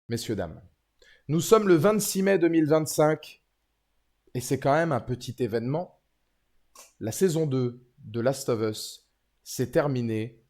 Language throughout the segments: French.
messieurs, dames. Nous sommes le 26 mai 2025 et c'est quand même un petit événement. La saison 2 de Last of Us s'est terminée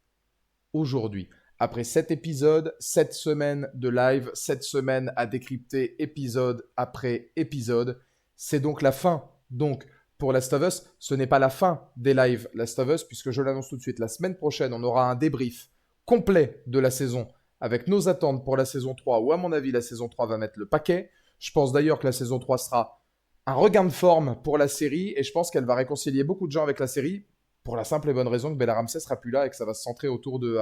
aujourd'hui. Après 7 épisodes, 7 semaines de live, 7 semaines à décrypter épisode après épisode, c'est donc la fin. Donc, pour Last of Us, ce n'est pas la fin des lives Last of Us, puisque je l'annonce tout de suite, la semaine prochaine, on aura un débrief complet de la saison avec nos attentes pour la saison 3, où à mon avis, la saison 3 va mettre le paquet. Je pense d'ailleurs que la saison 3 sera un regain de forme pour la série, et je pense qu'elle va réconcilier beaucoup de gens avec la série, pour la simple et bonne raison que Bella Ramsey sera plus là et que ça va se centrer autour de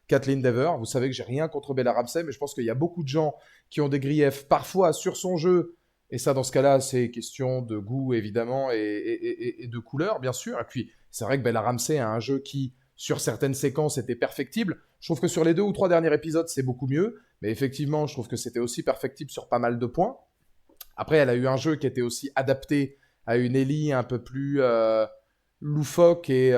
Kathleen Dever. Vous savez que j'ai rien contre Bella Ramsey, mais je pense qu'il y a beaucoup de gens qui ont des griefs parfois sur son jeu. Et ça, dans ce cas-là, c'est question de goût, évidemment, et de couleur, bien sûr. Et puis, c'est vrai que Bella Ramsey a un jeu qui, sur certaines séquences, était perfectible. Je trouve que sur les 2 ou 3 derniers épisodes, c'est beaucoup mieux. Mais effectivement, je trouve que c'était aussi perfectible sur pas mal de points. Après, elle a eu un jeu qui était aussi adapté à une Ellie un peu plus loufoque et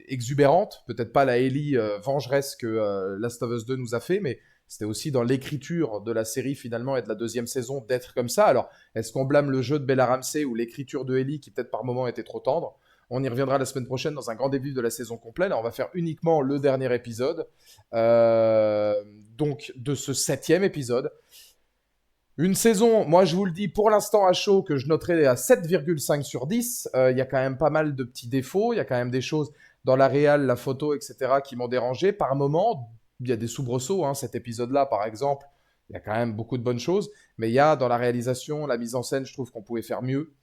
exubérante. Peut-être pas la Ellie vengeresse que Last of Us 2 nous a fait, mais c'était aussi dans l'écriture de la série finalement et de la deuxième saison d'être comme ça. Alors, est-ce qu'on blâme le jeu de Bella Ramsey ou l'écriture de Ellie qui peut-être par moment était trop tendre? On y reviendra la semaine prochaine dans un grand débrief de la saison complète. Là, on va faire uniquement le dernier épisode, donc de ce 7e épisode. Une saison, moi je vous le dis pour l'instant à chaud, que je noterai à 7,5 sur 10. Il y a quand même pas mal de petits défauts. Il y a quand même des choses dans la réal, la photo, etc. qui m'ont dérangé. Par moment, il y a des soubresauts. Cet épisode-là, par exemple, il y a quand même beaucoup de bonnes choses. Mais il y a dans la réalisation, la mise en scène, je trouve qu'on pouvait faire mieux.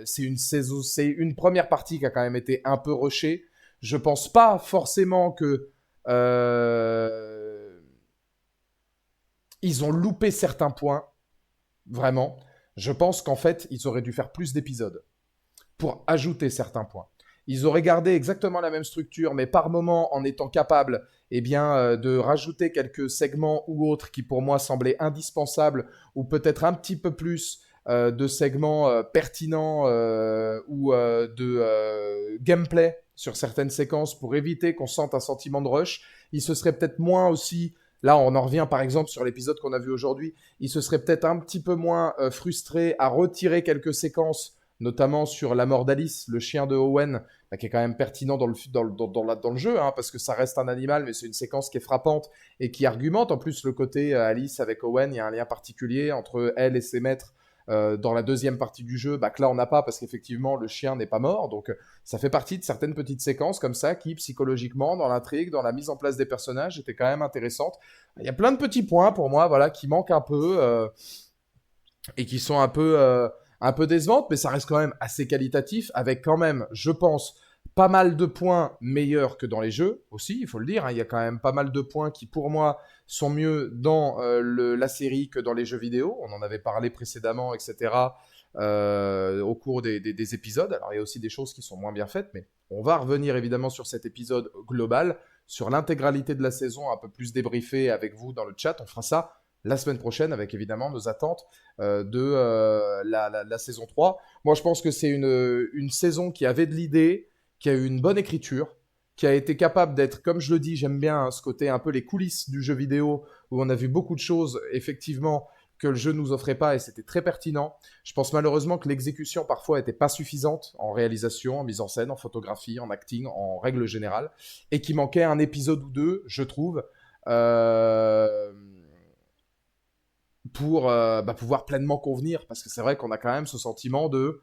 C'est une première partie qui a quand même été un peu rushée. Je pense pas forcément que ils ont loupé certains points, vraiment. Je pense qu'en fait, ils auraient dû faire plus d'épisodes pour ajouter certains points. Ils auraient gardé exactement la même structure, mais par moment, en étant capables de rajouter quelques segments ou autres qui, pour moi, semblaient indispensables, ou peut-être un petit peu plus de segments pertinents ou de gameplay sur certaines séquences pour éviter qu'on sente un sentiment de rush. Il se serait peut-être moins aussi. Là, on en revient par exemple sur l'épisode qu'on a vu aujourd'hui. Il se serait peut-être un petit peu moins frustré à retirer quelques séquences, notamment sur la mort d'Alice, le chien de Owen, qui est quand même pertinent dans le jeu, parce que ça reste un animal, mais c'est une séquence qui est frappante et qui argumente. En plus, le côté Alice avec Owen, il y a un lien particulier entre elle et ses maîtres dans la deuxième partie du jeu, que là on n'a pas parce qu'effectivement le chien n'est pas mort. Donc ça fait partie de certaines petites séquences comme ça qui, psychologiquement, dans l'intrigue, dans la mise en place des personnages, étaient quand même intéressantes. Il y a plein de petits points pour moi, voilà, qui manquent un peu et qui sont un peu décevantes, mais ça reste quand même assez qualitatif, avec quand même, je pense, pas mal de points meilleurs que dans les jeux aussi, il faut le dire. Il y a quand même pas mal de points qui, pour moi, sont mieux dans la série que dans les jeux vidéo. On en avait parlé précédemment, etc. Au cours des épisodes. Alors, il y a aussi des choses qui sont moins bien faites, mais on va revenir évidemment sur cet épisode global, sur l'intégralité de la saison, un peu plus débriefé avec vous dans le chat. On fera ça la semaine prochaine avec évidemment nos attentes de la saison 3. Moi, je pense que c'est une saison qui avait de l'idée, qui a eu une bonne écriture, qui a été capable d'être, comme je le dis, j'aime bien ce côté un peu les coulisses du jeu vidéo, où on a vu beaucoup de choses, effectivement, que le jeu ne nous offrait pas, et c'était très pertinent. Je pense malheureusement que l'exécution, parfois, n'était pas suffisante en réalisation, en mise en scène, en photographie, en acting, en règle générale, et qu'il manquait un épisode ou deux, je trouve, pour pouvoir pleinement convenir, parce que c'est vrai qu'on a quand même ce sentiment de...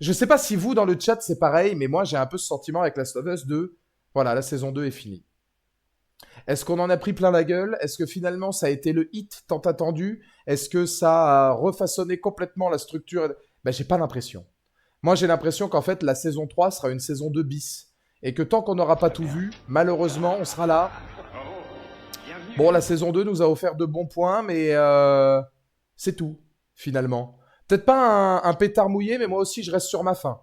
Je sais pas si vous, dans le chat, c'est pareil, mais moi, j'ai un peu ce sentiment avec Last of Us de... Voilà, la saison 2 est finie. Est-ce qu'on en a pris plein la gueule? Est-ce que finalement, ça a été le hit tant attendu? Est-ce que ça a refaçonné complètement la structure? J'ai pas l'impression. Moi, j'ai l'impression qu'en fait, la saison 3 sera une saison 2 bis. Et que tant qu'on n'aura pas tout vu, malheureusement, on sera là. Bon, la saison 2 nous a offert de bons points, mais c'est tout, finalement. Peut-être pas un pétard mouillé, mais moi aussi, je reste sur ma faim.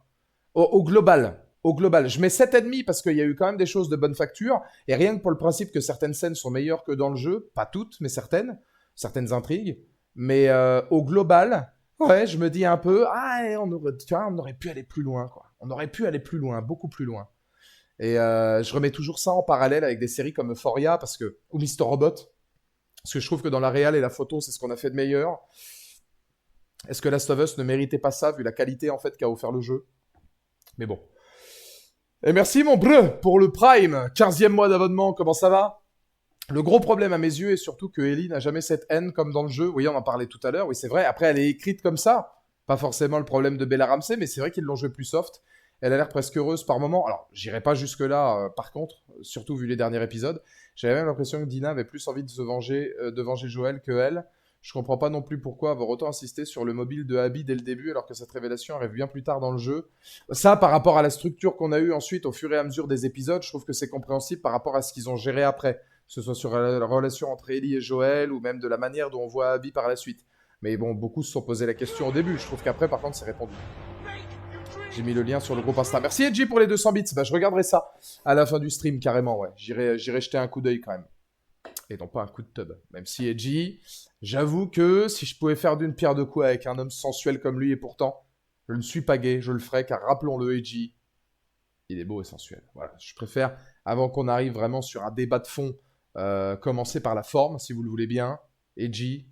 Au global. Au global. Je mets 7,5 parce qu'il y a eu quand même des choses de bonne facture. Et rien que pour le principe que certaines scènes sont meilleures que dans le jeu, pas toutes, mais certaines. Certaines intrigues. Mais au global, ouais, je me dis un peu, on aurait pu aller plus loin, quoi. On aurait pu aller plus loin, beaucoup plus loin. Et je remets toujours ça en parallèle avec des séries comme Euphoria ou Mr. Robot. Parce que je trouve que dans la réal et la photo, c'est ce qu'on a fait de meilleur. Est-ce que Last of Us ne méritait pas ça, vu la qualité en fait qu'a offert le jeu? Mais bon. Et merci mon breu pour le Prime. 15e mois d'abonnement, comment ça va? Le gros problème à mes yeux est surtout que Ellie n'a jamais cette haine comme dans le jeu. Oui, on en parlait tout à l'heure, oui c'est vrai. Après, elle est écrite comme ça. Pas forcément le problème de Bella Ramsey, mais c'est vrai qu'ils l'ont joué plus soft. Elle a l'air presque heureuse par moment. Alors, j'irai pas jusque-là, par contre, surtout vu les derniers épisodes. J'avais même l'impression que Dina avait plus envie de venger Joël que elle. Je comprends pas non plus pourquoi avoir autant insisté sur le mobile de Abby dès le début, alors que cette révélation arrive bien plus tard dans le jeu. Ça, par rapport à la structure qu'on a eue ensuite au fur et à mesure des épisodes, je trouve que c'est compréhensible par rapport à ce qu'ils ont géré après. Que ce soit sur la relation entre Ellie et Joël, ou même de la manière dont on voit Abby par la suite. Mais bon, beaucoup se sont posé la question au début. Je trouve qu'après, par contre, c'est répondu. J'ai mis le lien sur le groupe Insta. Merci Edgy pour les 200 bits. Bah, je regarderai ça à la fin du stream, carrément, ouais. J'irai jeter un coup d'œil quand même. Et non pas un coup de tub. Même si Edgy, j'avoue que si je pouvais faire d'une pierre deux coups avec un homme sensuel comme lui, et pourtant, je ne suis pas gay, je le ferai, car rappelons-le, Edgy, il est beau et sensuel. Voilà, je préfère, avant qu'on arrive vraiment sur un débat de fond, commencer par la forme, si vous le voulez bien. Edgy,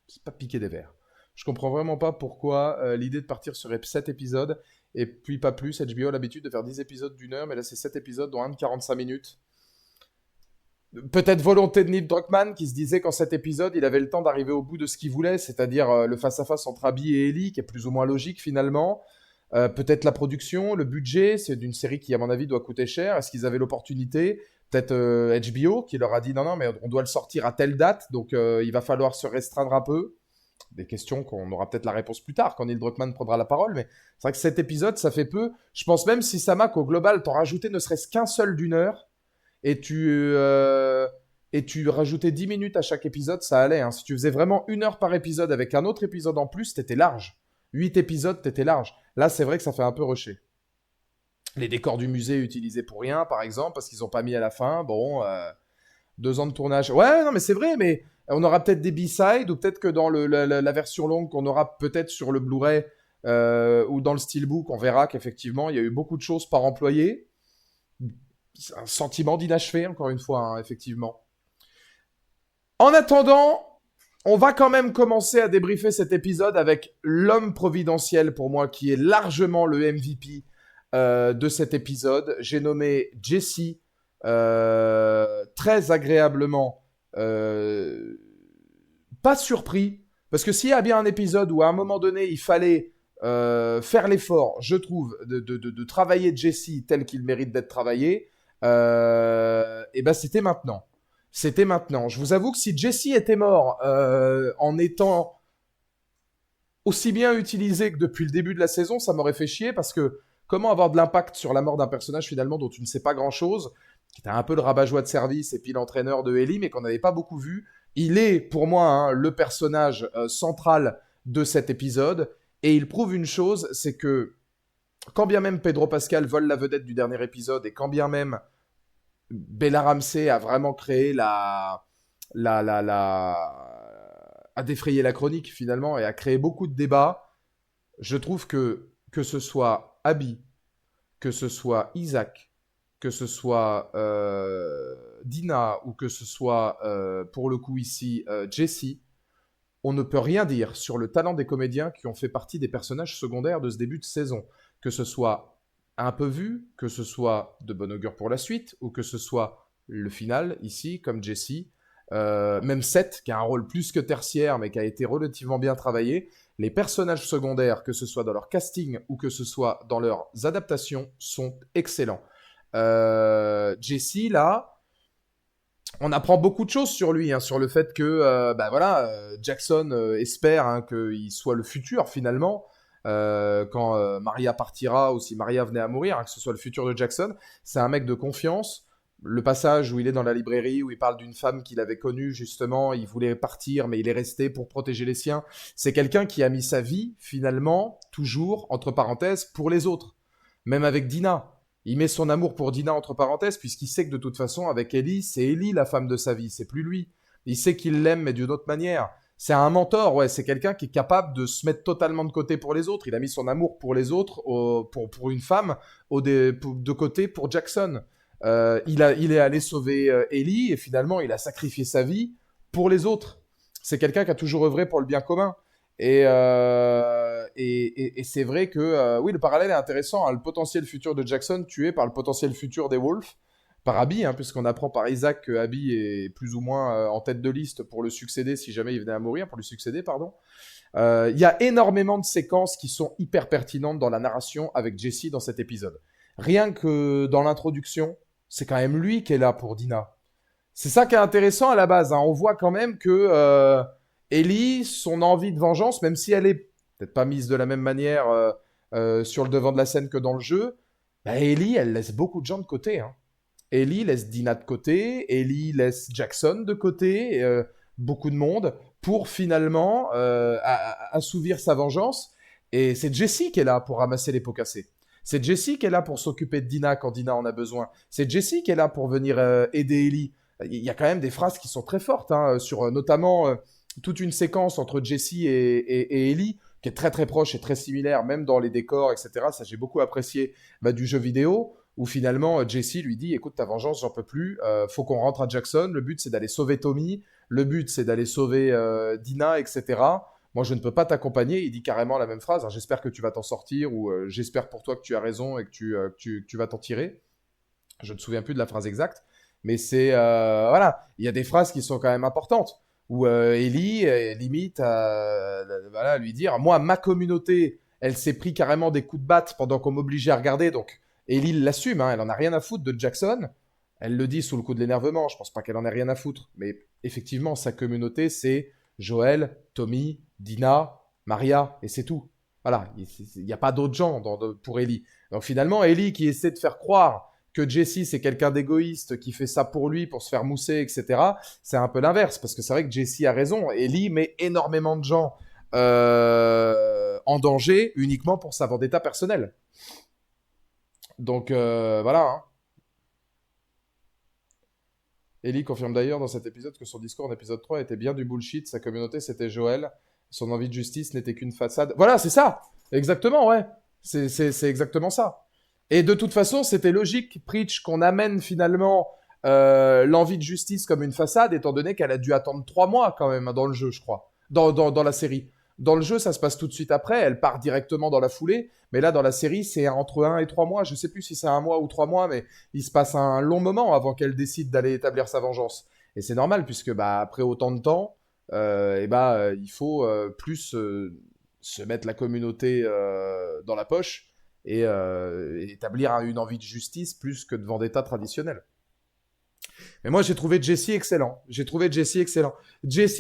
c'est pas piquer des verres. Je comprends vraiment pas pourquoi l'idée de partir sur 7 épisodes et puis pas plus. HBO a l'habitude de faire 10 épisodes d'une heure, mais là c'est 7 épisodes dont un de 45 minutes. Peut-être volonté de Neil Druckmann qui se disait qu'en cet épisode, il avait le temps d'arriver au bout de ce qu'il voulait, c'est-à-dire le face-à-face entre Abby et Ellie, qui est plus ou moins logique finalement. Peut-être la production, le budget, c'est d'une série qui à mon avis doit coûter cher. Est-ce qu'ils avaient l'opportunité? Peut-être HBO qui leur a dit non, mais on doit le sortir à telle date, donc il va falloir se restreindre un peu. Des questions qu'on aura peut-être la réponse plus tard, quand Neil Druckmann prendra la parole, mais c'est vrai que cet épisode, ça fait peu. Je pense même si Sama, qu'au global, t'en rajoutais ne serait-ce qu'un seul d'une heure, et tu rajoutais 10 minutes à chaque épisode, ça allait. Hein. Si tu faisais vraiment 1 heure par épisode avec un autre épisode en plus, t'étais large. 8 épisodes, t'étais large. Là, c'est vrai que ça fait un peu rusher. Les décors du musée utilisés pour rien, par exemple, parce qu'ils n'ont pas mis à la fin. Bon, 2 ans de tournage. Ouais, non, mais c'est vrai, mais on aura peut-être des B-sides, ou peut-être que dans la version longue qu'on aura peut-être sur le Blu-ray ou dans le Steelbook, on verra qu'effectivement, il y a eu beaucoup de choses par employé. C'est un sentiment d'inachevé, encore une fois, hein, effectivement. En attendant, on va quand même commencer à débriefer cet épisode avec l'homme providentiel, pour moi, qui est largement le MVP de cet épisode. J'ai nommé Jesse, très agréablement, pas surpris, parce que s'il y a bien un épisode où à un moment donné, il fallait faire l'effort, je trouve, de travailler Jesse tel qu'il mérite d'être travaillé, et ben c'était maintenant. C'était maintenant. Je vous avoue que si Jesse était mort en étant aussi bien utilisé que depuis le début de la saison, ça m'aurait fait chier parce que comment avoir de l'impact sur la mort d'un personnage finalement dont tu ne sais pas grand-chose, qui était un peu le rabat-joie de service et puis l'entraîneur de Ellie, mais qu'on n'avait pas beaucoup vu. Il est pour moi hein, le personnage central de cet épisode et il prouve une chose, c'est que quand bien même Pedro Pascal vole la vedette du dernier épisode et quand bien même Bella Ramsey a vraiment créé a défrayé la chronique finalement et a créé beaucoup de débats, je trouve que ce soit Abby, que ce soit Isaac, que ce soit Dina ou que ce soit pour le coup ici Jesse, on ne peut rien dire sur le talent des comédiens qui ont fait partie des personnages secondaires de ce début de saison. Que ce soit un peu vu, que ce soit de bon augure pour la suite, ou que ce soit le final, ici, comme Jesse. Même Seth, qui a un rôle plus que tertiaire, mais qui a été relativement bien travaillé. Les personnages secondaires, que ce soit dans leur casting ou que ce soit dans leurs adaptations, sont excellents. Jesse, là, on apprend beaucoup de choses sur lui, hein, sur le fait que Jackson espère hein, qu'il soit le futur finalement. Quand Maria partira ou si Maria venait à mourir, hein, que ce soit le futur de Jackson, c'est un mec de confiance. Le passage où il est dans la librairie, où il parle d'une femme qu'il avait connue justement, il voulait partir mais il est resté pour protéger les siens. C'est quelqu'un qui a mis sa vie finalement, toujours, entre parenthèses, pour les autres. Même avec Dina. Il met son amour pour Dina entre parenthèses, puisqu'il sait que de toute façon, avec Ellie, c'est Ellie la femme de sa vie, c'est plus lui. Il sait qu'il l'aime, mais d'une autre manière. C'est un mentor, ouais, c'est quelqu'un qui est capable de se mettre totalement de côté pour les autres. Il a mis son amour pour les autres, pour une femme, de côté pour Jackson. Il est allé sauver Ellie et finalement il a sacrifié sa vie pour les autres. C'est quelqu'un qui a toujours œuvré pour le bien commun. Et c'est vrai que oui, le parallèle est intéressant, hein. Le potentiel futur de Jackson tué par le potentiel futur des Wolves, par Abby, hein, puisqu'on apprend par Isaac que Abby est plus ou moins en tête de liste pour le succéder si jamais il venait à mourir, pour lui succéder, pardon. Il y a énormément de séquences qui sont hyper pertinentes dans la narration avec Jesse dans cet épisode. Rien que dans l'introduction, c'est quand même lui qui est là pour Dina. C'est ça qui est intéressant à la base, hein. On voit quand même que Ellie, son envie de vengeance, même si elle est peut-être pas mise de la même manière sur le devant de la scène que dans le jeu, bah Ellie, elle laisse beaucoup de gens de côté, hein. Ellie laisse Dina de côté, Ellie laisse Jackson de côté, beaucoup de monde, pour finalement assouvir sa vengeance. Et c'est Jessie qui est là pour ramasser les pots cassés. C'est Jessie qui est là pour s'occuper de Dina quand Dina en a besoin. C'est Jessie qui est là pour venir aider Ellie. Il y a quand même des phrases qui sont très fortes, hein, sur notamment toute une séquence entre Jessie et Ellie, qui est très très proche et très similaire, même dans les décors, etc. Ça, j'ai beaucoup apprécié du jeu vidéo où finalement Jesse lui dit écoute, ta vengeance, j'en peux plus, faut qu'on rentre à Jackson, le but c'est d'aller sauver Tommy, le but c'est d'aller sauver Dina, etc. Moi je ne peux pas t'accompagner, il dit carrément la même phrase, hein, j'espère que tu vas t'en sortir, ou j'espère pour toi que tu as raison et que tu vas t'en tirer. Je ne me souviens plus de la phrase exacte, mais c'est, voilà, il y a des phrases qui sont quand même importantes, où Ellie limite voilà, lui dire moi, ma communauté, elle s'est pris carrément des coups de batte pendant qu'on m'obligeait à regarder, donc Ellie l'assume, hein, elle en a rien à foutre de Jackson. Elle le dit sous le coup de l'énervement, je pense pas qu'elle en ait rien à foutre. Mais effectivement, sa communauté, c'est Joël, Tommy, Dina, Maria, et c'est tout. Voilà, il n'y a pas d'autres gens pour Ellie. Donc finalement, Ellie qui essaie de faire croire que Jesse c'est quelqu'un d'égoïste qui fait ça pour lui, pour se faire mousser, etc. C'est un peu l'inverse, parce que c'est vrai que Jesse a raison. Ellie met énormément de gens en danger uniquement pour sa vendetta personnelle. Donc voilà, hein. Ellie confirme d'ailleurs dans cet épisode que son discours en épisode 3 était bien du bullshit, sa communauté c'était Joël, son envie de justice n'était qu'une façade. Voilà, c'est ça. Exactement, ouais. C'est exactement ça. Et de toute façon, c'était logique, Preach, qu'on amène finalement l'envie de justice comme une façade, étant donné qu'elle a dû attendre 3 mois quand même, hein, dans le jeu, je crois. Dans la série. Dans le jeu, ça se passe tout de suite après, elle part directement dans la foulée, mais là, dans la série, c'est entre 1 et 3 mois, je sais plus si c'est 1 mois ou 3 mois, mais il se passe un long moment avant qu'elle décide d'aller établir sa vengeance. Et c'est normal, puisque après autant de temps, il faut plus se mettre la communauté dans la poche et établir une envie de justice plus que de vendetta traditionnelle. Mais moi, j'ai trouvé Jesse excellent. Jesse,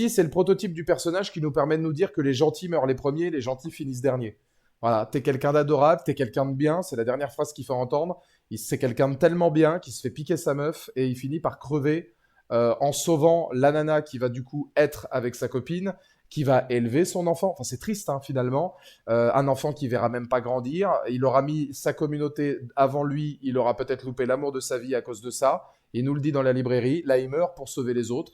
c'est le prototype du personnage qui nous permet de nous dire que les gentils meurent les premiers, les gentils finissent derniers. Voilà, t'es quelqu'un d'adorable, t'es quelqu'un de bien, c'est la dernière phrase qu'il faut entendre. C'est quelqu'un de tellement bien qu'il se fait piquer sa meuf et il finit par crever en sauvant la nana qui va du coup être avec sa copine, qui va élever son enfant. Enfin, c'est triste, hein, finalement. Un enfant qui verra même pas grandir. Il aura mis sa communauté avant lui. Il aura peut-être loupé l'amour de sa vie à cause de ça. Il nous le dit dans la librairie. Là, il meurt pour sauver les autres.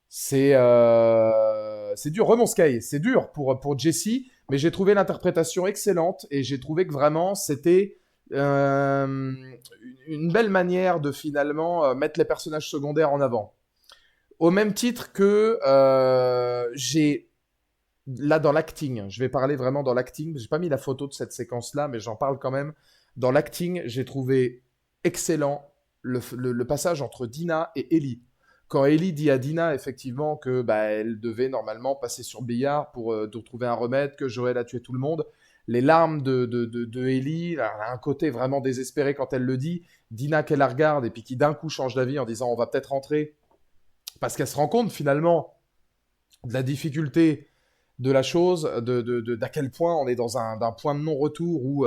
C'est dur. Remons Sky, c'est dur pour Jesse. Mais j'ai trouvé l'interprétation excellente. Et j'ai trouvé que vraiment, c'était une belle manière de finalement mettre les personnages secondaires en avant. Au même titre que j'ai là dans l'acting, je vais parler vraiment dans l'acting. J'ai pas mis la photo de cette séquence-là, mais j'en parle quand même. Dans l'acting, j'ai trouvé excellent le passage entre Dina et Ellie. Quand Ellie dit à Dina effectivement que elle devait normalement passer sur le billard pour trouver un remède, que Joël a tué tout le monde, les larmes de Ellie, elle a un côté vraiment désespéré quand elle le dit. Dina qu'elle la regarde et puis qui d'un coup change d'avis en disant on va peut-être rentrer. Parce qu'elle se rend compte finalement de la difficulté de la chose, d'à quel point on est dans d'un point de non-retour où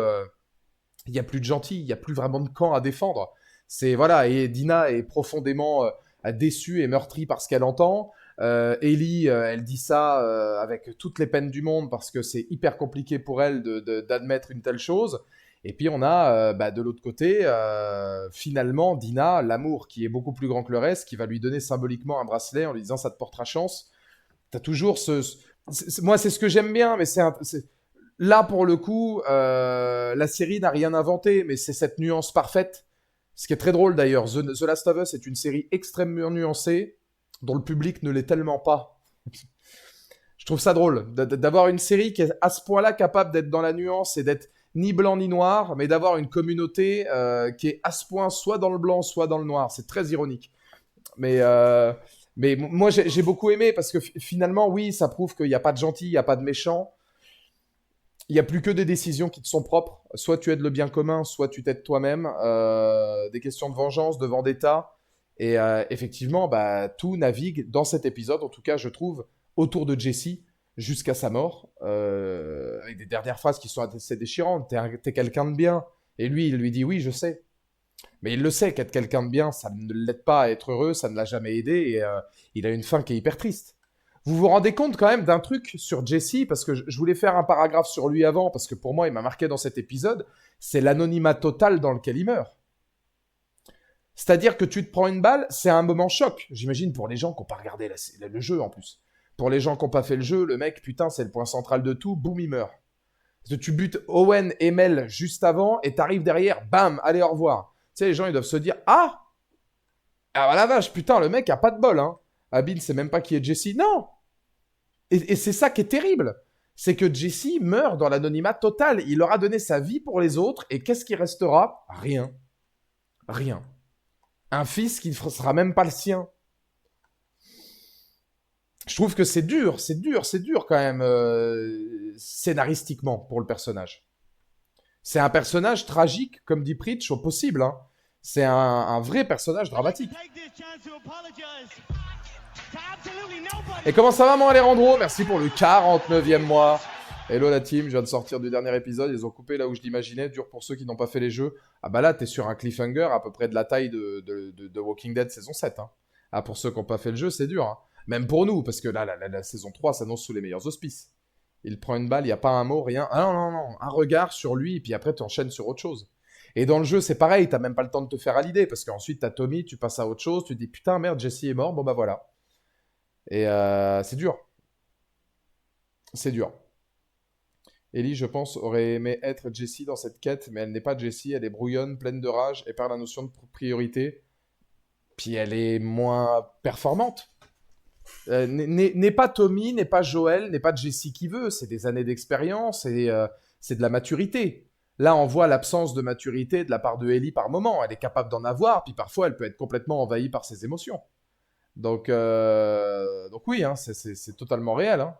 il n'y a plus de gentils, il n'y a plus vraiment de camp à défendre. C'est voilà, et Dina est profondément déçue et meurtrie par ce qu'elle entend. Ellie, elle dit ça avec toutes les peines du monde parce que c'est hyper compliqué pour elle d'admettre une telle chose. Et puis on a de l'autre côté, finalement, Dina, l'amour qui est beaucoup plus grand que le reste, qui va lui donner symboliquement un bracelet en lui disant ça te portera chance. T'as toujours moi, c'est ce que j'aime bien, mais là, pour le coup, la série n'a rien inventé, mais c'est cette nuance parfaite. Ce qui est très drôle d'ailleurs, The Last of Us est une série extrêmement nuancée, dont le public ne l'est tellement pas. Je trouve ça drôle d'avoir une série qui est à ce point-là capable d'être dans la nuance et d'être ni blanc ni noir, mais d'avoir une communauté qui est à ce point soit dans le blanc, soit dans le noir. C'est très ironique. Mais, euh, mais moi, j'ai beaucoup aimé parce que finalement, oui, ça prouve qu'il n'y a pas de gentils, il n'y a pas de méchants. Il n'y a plus que des décisions qui te sont propres. Soit tu aides le bien commun, soit tu t'aides toi-même. Des questions de vengeance, de vendetta. Et effectivement, bah, tout navigue dans cet épisode, en tout cas, je trouve, autour de Jesse jusqu'à sa mort. Avec des dernières phrases qui sont assez déchirantes. T'es quelqu'un de bien. Et lui, il lui dit oui, je sais. Mais il le sait qu'être quelqu'un de bien, ça ne l'aide pas à être heureux, ça ne l'a jamais aidé. Et il a une fin qui est hyper triste. Vous vous rendez compte quand même d'un truc sur Jesse, parce que je voulais faire un paragraphe sur lui avant, parce que pour moi, il m'a marqué dans cet épisode, c'est l'anonymat total dans lequel il meurt. C'est-à-dire que tu te prends une balle, c'est un moment choc. J'imagine pour les gens qui n'ont pas regardé le jeu en plus. Pour les gens qui n'ont pas fait le jeu, le mec, putain, c'est le point central de tout, boum, il meurt. Parce que tu butes Owen et Mel juste avant, et t'arrives derrière, bam, allez, au revoir. Tu sais, les gens, ils doivent se dire, ah bah la vache, putain, le mec a pas de bol, hein. Abin sait même pas qui est Jesse. Non. Et c'est ça qui est terrible. C'est que Jesse meurt dans l'anonymat total. Il aura donné sa vie pour les autres. Et qu'est-ce qui restera? Rien. Rien. Un fils qui ne sera même pas le sien. Je trouve que c'est dur quand même, scénaristiquement pour le personnage. C'est un personnage tragique, comme dit Preach, au possible. Hein. C'est un vrai personnage dramatique. Et comment ça va, mon Alejandro? Merci pour le 49e mois. Hello la team, je viens de sortir du dernier épisode. Ils ont coupé là où je l'imaginais. Dur pour ceux qui n'ont pas fait les jeux. Ah bah là, t'es sur un cliffhanger à peu près de la taille de Walking Dead saison 7. Hein. Ah, pour ceux qui n'ont pas fait le jeu, c'est dur. Hein. Même pour nous, parce que là, la saison 3 s'annonce sous les meilleurs auspices. Il prend une balle, il n'y a pas un mot, rien. Ah non, non, non. Un regard sur lui, et puis après, tu enchaînes sur autre chose. Et dans le jeu, c'est pareil, t'as même pas le temps de te faire à l'idée, parce qu'ensuite, t'as Tommy, tu passes à autre chose, tu te dis putain, merde, Jesse est mort, bon bah voilà. Et c'est dur. C'est dur. Ellie, je pense, aurait aimé être Jessie dans cette quête, mais elle n'est pas Jessie, elle est brouillonne, pleine de rage et perd la notion de priorité. Puis elle est moins performante. N'est pas Tommy, n'est pas Joël, n'est pas Jessie qui veut. C'est des années d'expérience et c'est de la maturité. Là, on voit l'absence de maturité de la part de Ellie par moment. Elle est capable d'en avoir, puis parfois elle peut être complètement envahie par ses émotions. Donc oui, hein, c'est totalement réel. Hein.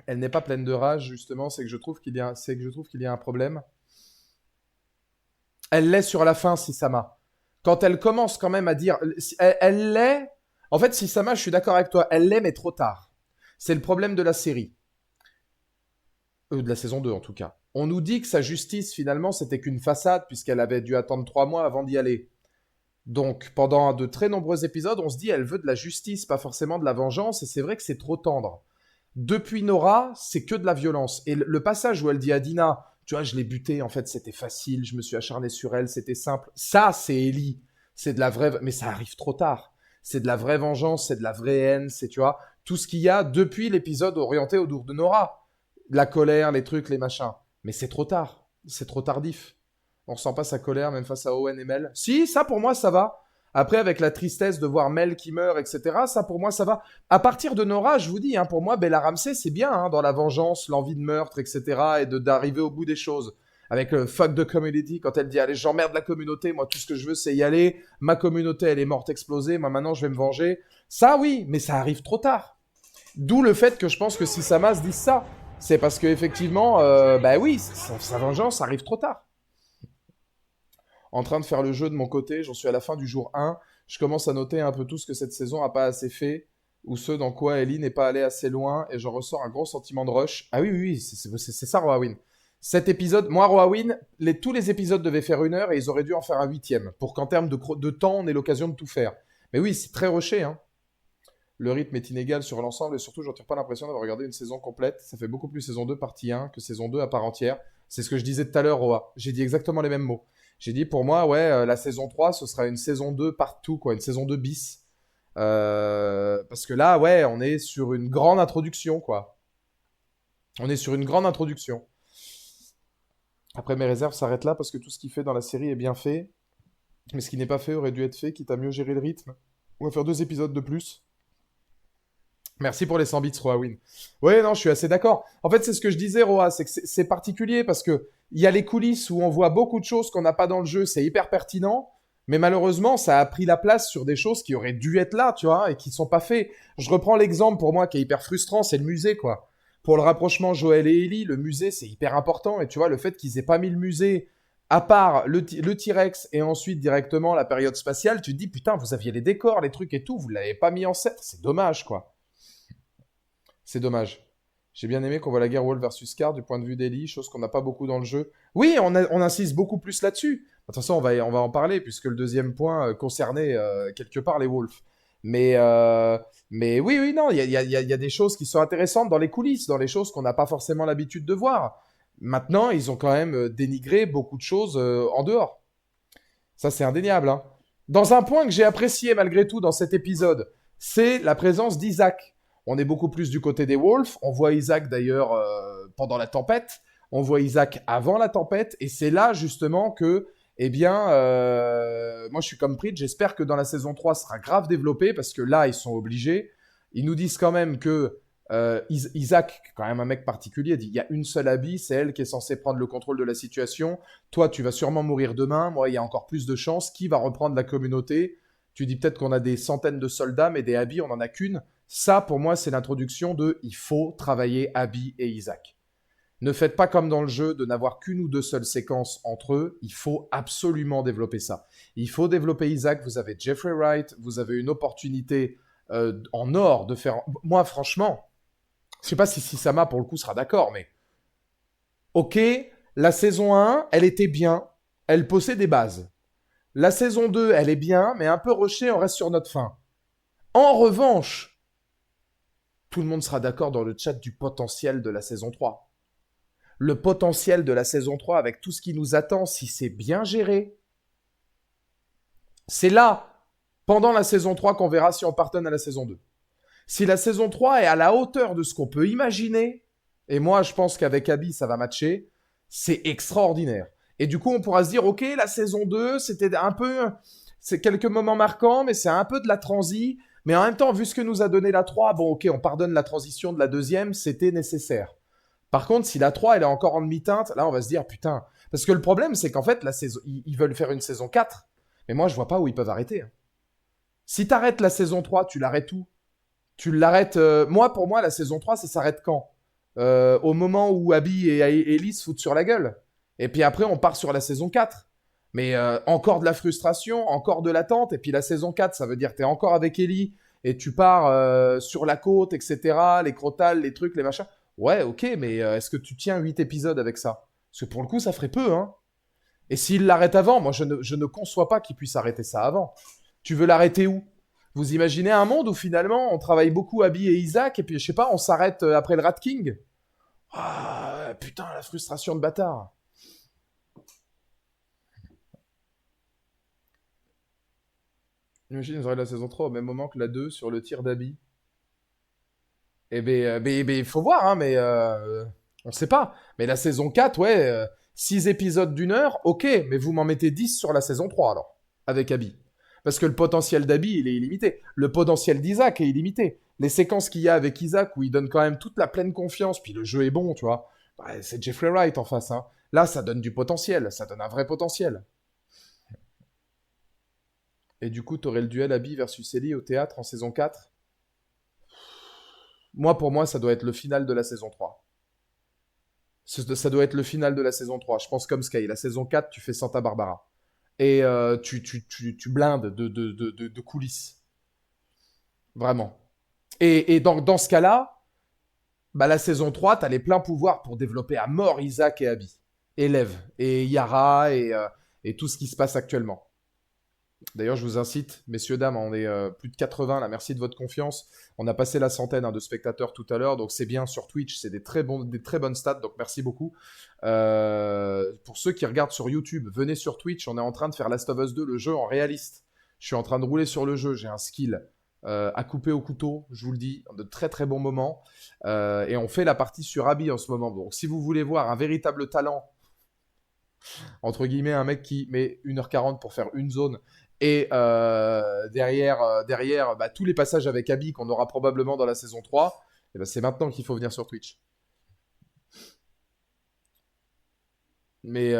Elle n'est pas pleine de rage, justement, c'est que je trouve qu'il y a un problème. Elle l'est sur la fin, Sisama. Quand elle commence quand même à dire... Elle l'est... En fait, Sisama, je suis d'accord avec toi, elle l'est, mais trop tard. C'est le problème de la série. De la saison 2, en tout cas. On nous dit que sa justice, finalement, c'était qu'une façade, puisqu'elle avait dû attendre 3 mois avant d'y aller. Donc, pendant de très nombreux épisodes, on se dit, elle veut de la justice, pas forcément de la vengeance, et c'est vrai que c'est trop tendre. Depuis Nora, c'est que de la violence. Et le passage où elle dit à Dina, tu vois, je l'ai butée, en fait, c'était facile, je me suis acharné sur elle, c'était simple. Ça, c'est Ellie. C'est de la vraie... Mais ça arrive trop tard. C'est de la vraie vengeance, c'est de la vraie haine, c'est, tu vois, tout ce qu'il y a depuis l'épisode orienté autour de Nora. La colère, les trucs, les machins. Mais c'est trop tard. C'est trop tardif. On ressent pas sa colère, même face à Owen et Mel. Si, ça, pour moi, ça va. Après, avec la tristesse de voir Mel qui meurt, etc., ça, pour moi, ça va. À partir de Nora, je vous dis, hein, pour moi, Bella Ramsey, c'est bien, hein, dans la vengeance, l'envie de meurtre, etc., et d'arriver au bout des choses. Avec le fuck the community, quand elle dit, allez, j'emmerde la communauté, moi, tout ce que je veux, c'est y aller. Ma communauté, elle est morte explosée, moi, maintenant, je vais me venger. Ça, oui, mais ça arrive trop tard. D'où le fait que je pense que si Samas dit ça, c'est parce qu'effectivement, bah oui, sa vengeance arrive trop tard. En train de faire le jeu de mon côté, j'en suis à la fin du jour 1. Je commence à noter un peu tout ce que cette saison a pas assez fait, ou ce dans quoi Ellie n'est pas allée assez loin, et j'en ressors un gros sentiment de rush. Ah oui, oui, oui, c'est ça, Roawin. Cet épisode, moi, Roawin, tous les épisodes devaient faire 1 heure, et ils auraient dû en faire un 8e, pour qu'en termes de temps, on ait l'occasion de tout faire. Mais oui, c'est très rushé, hein. Le rythme est inégal sur l'ensemble, et surtout, je tire pas l'impression d'avoir regardé une saison complète. Ça fait beaucoup plus saison 2 partie 1 que saison 2 à part entière. C'est ce que je disais tout à l'heure, Roa. J'ai dit exactement les mêmes mots. J'ai dit pour moi, ouais, la saison 3, ce sera une saison 2 partout, quoi, une saison 2 bis. Parce que là, ouais, on est sur une grande introduction, quoi. On est sur une grande introduction. Après, mes réserves s'arrêtent là parce que tout ce qu'il fait dans la série est bien fait. Mais ce qui n'est pas fait aurait dû être fait, quitte à mieux gérer le rythme. On va faire 2 épisodes de plus. Merci pour les 100 bits, Roawin. Ouais, non, je suis assez d'accord. En fait, c'est ce que je disais, Roa, c'est que c'est particulier parce que il y a les coulisses où on voit beaucoup de choses qu'on n'a pas dans le jeu, c'est hyper pertinent, mais malheureusement, ça a pris la place sur des choses qui auraient dû être là, tu vois, et qui sont pas faites. Je reprends l'exemple pour moi qui est hyper frustrant, c'est le musée, quoi. Pour le rapprochement Joël et Ellie, le musée, c'est hyper important, et tu vois, le fait qu'ils aient pas mis le musée à part le T-Rex et ensuite directement la période spatiale, tu te dis, putain, vous aviez les décors, les trucs et tout, vous l'avez pas mis en scène, c'est dommage, quoi. C'est dommage. J'ai bien aimé qu'on voit la guerre Wolf versus Car du point de vue d'Ellie, chose qu'on n'a pas beaucoup dans le jeu. Oui, on insiste beaucoup plus là-dessus. De toute façon, on va en parler, puisque le deuxième point concernait quelque part les Wolves. Mais, euh, mais oui, oui, non, il y a des choses qui sont intéressantes dans les coulisses, dans les choses qu'on n'a pas forcément l'habitude de voir. Maintenant, ils ont quand même dénigré beaucoup de choses en dehors. Ça, c'est indéniable, hein. Dans un point que j'ai apprécié malgré tout dans cet épisode, c'est la présence d'Isaac. On est beaucoup plus du côté des Wolves. On voit Isaac d'ailleurs pendant la tempête. On voit Isaac avant la tempête. Et c'est là justement que, eh bien, moi je suis comme Pritch. J'espère que dans la saison 3, ça sera grave développé parce que là, ils sont obligés. Ils nous disent quand même que Isaac, quand même un mec particulier, dit il y a une seule Abby, c'est elle qui est censée prendre le contrôle de la situation. Toi, tu vas sûrement mourir demain. Moi, il y a encore plus de chances. Qui va reprendre la communauté? Tu dis peut-être qu'on a des centaines de soldats, mais des Abby, on n'en a qu'une. Ça, pour moi, c'est l'introduction de il faut travailler Abby et Isaac. Ne faites pas comme dans le jeu de n'avoir qu'une ou deux seules séquences entre eux. Il faut absolument développer ça. Il faut développer Isaac. Vous avez Jeffrey Wright. Vous avez une opportunité en or de faire. Moi, franchement, je sais pas si Sama, pour le coup, sera d'accord, mais ok, la saison 1, elle était bien. Elle possède des bases. La saison 2, elle est bien, mais un peu rushée, on reste sur notre fin. En revanche, tout le monde sera d'accord dans le chat du potentiel de la saison 3. Le potentiel de la saison 3 avec tout ce qui nous attend si c'est bien géré. C'est là, pendant la saison 3, qu'on verra si on pardonne à la saison 2. Si la saison 3 est à la hauteur de ce qu'on peut imaginer, et moi je pense qu'avec Abby ça va matcher, c'est extraordinaire. Et du coup on pourra se dire, ok, la saison 2, c'était un peu... C'est quelques moments marquants, mais c'est un peu de la transi. Mais en même temps, vu ce que nous a donné la 3, bon ok, on pardonne la transition de la deuxième, c'était nécessaire. Par contre, si la 3, elle est encore en demi-teinte, là, on va se dire, putain. Parce que le problème, c'est qu'en fait, la saison, ils veulent faire une saison 4. Mais moi, je vois pas où ils peuvent arrêter, hein. Si t'arrêtes la saison 3, tu l'arrêtes où? Tu l'arrêtes... moi, pour moi, la saison 3, ça s'arrête quand? Au moment où Abby et Ellie se foutent sur la gueule. Et puis après, on part sur la saison 4. Mais encore de la frustration, encore de l'attente. Et puis la saison 4, ça veut dire que t'es encore avec Ellie et tu pars sur la côte, etc. Les crotales, les trucs, les machins. Ouais, ok, mais est-ce que tu tiens 8 épisodes avec ça? Parce que pour le coup, ça ferait peu, hein. Et s'il l'arrête avant, moi, je ne conçois pas qu'il puisse arrêter ça avant. Tu veux l'arrêter où? Vous imaginez un monde où finalement, on travaille beaucoup Abby et Isaac, et puis, je sais pas, on s'arrête après le Rat King? Ah, putain, la frustration de bâtard. Imagine, ils auraient la saison 3 au même moment que la 2 sur le tir d'Abby. Eh ben, faut voir, hein, mais on sait pas. Mais la saison 4, ouais, 6 épisodes d'une heure, ok, mais vous m'en mettez 10 sur la saison 3 alors, avec Abby. Parce que le potentiel d'Abby, il est illimité. Le potentiel d'Isaac est illimité. Les séquences qu'il y a avec Isaac, où il donne quand même toute la pleine confiance, puis le jeu est bon, tu vois. Bah, c'est Jeffrey Wright en face, hein. Là, ça donne du potentiel, ça donne un vrai potentiel. Et du coup, t'aurais le duel Abby versus Ellie au théâtre en saison 4. Moi, pour moi, ça doit être le final de la saison 3. Ça doit être le final de la saison 3. Je pense comme Sky. La saison 4, tu fais Santa Barbara. Et tu blindes de coulisses. Vraiment. Et dans ce cas-là, bah, la saison 3, t'as les pleins pouvoirs pour développer à mort Isaac et Abby. Et Lev. Et Yara et tout ce qui se passe actuellement. D'ailleurs, je vous incite, messieurs, dames, on est plus de 80 là, merci de votre confiance. On a passé la centaine de spectateurs tout à l'heure, donc c'est bien sur Twitch, c'est des très bonnes stats, donc merci beaucoup. Pour ceux qui regardent sur YouTube, venez sur Twitch, on est en train de faire Last of Us 2, le jeu en réaliste. Je suis en train de rouler sur le jeu, j'ai un skill à couper au couteau, je vous le dis, de très très bons moments. Et on fait la partie sur Abby en ce moment. Donc si vous voulez voir un véritable talent, entre guillemets, un mec qui met 1h40 pour faire une zone, et derrière bah, tous les passages avec Abby qu'on aura probablement dans la saison 3, et ben, c'est maintenant qu'il faut venir sur Twitch. Mais,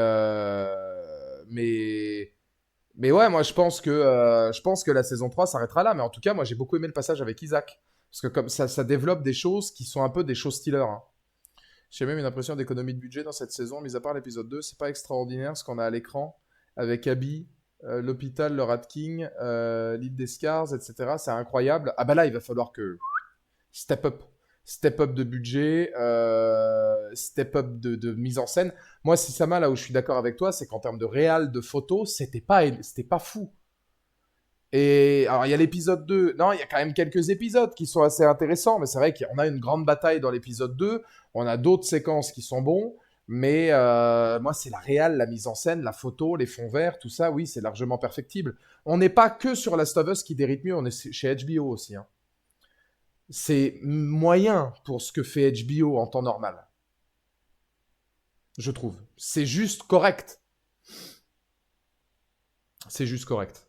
mais ouais, moi je pense que la saison 3 s'arrêtera là. Mais en tout cas, moi j'ai beaucoup aimé le passage avec Isaac. Parce que comme ça développe des choses qui sont un peu des choses stealers. Hein. J'ai même une impression d'économie de budget dans cette saison, mis à part l'épisode 2. C'est pas extraordinaire ce qu'on a à l'écran avec Abby, l'hôpital, le Rat King, l'île des Scars, etc. C'est incroyable. Ah bah là, il va falloir que step up. Step up de budget, step up de mise en scène. Moi, si ça m'a là où je suis d'accord avec toi, c'est qu'en termes de réal, de photos, c'était pas fou. Et alors, il y a l'épisode 2. Non, il y a quand même quelques épisodes qui sont assez intéressants, mais c'est vrai qu'on a une grande bataille dans l'épisode 2. On a d'autres séquences qui sont bons, mais moi, c'est la réal, la mise en scène, la photo, les fonds verts, tout ça, oui, c'est largement perfectible. On n'est pas que sur Last of Us qui dérite mieux, on est chez HBO aussi. Hein. C'est moyen pour ce que fait HBO en temps normal, je trouve. C'est juste correct. C'est juste correct.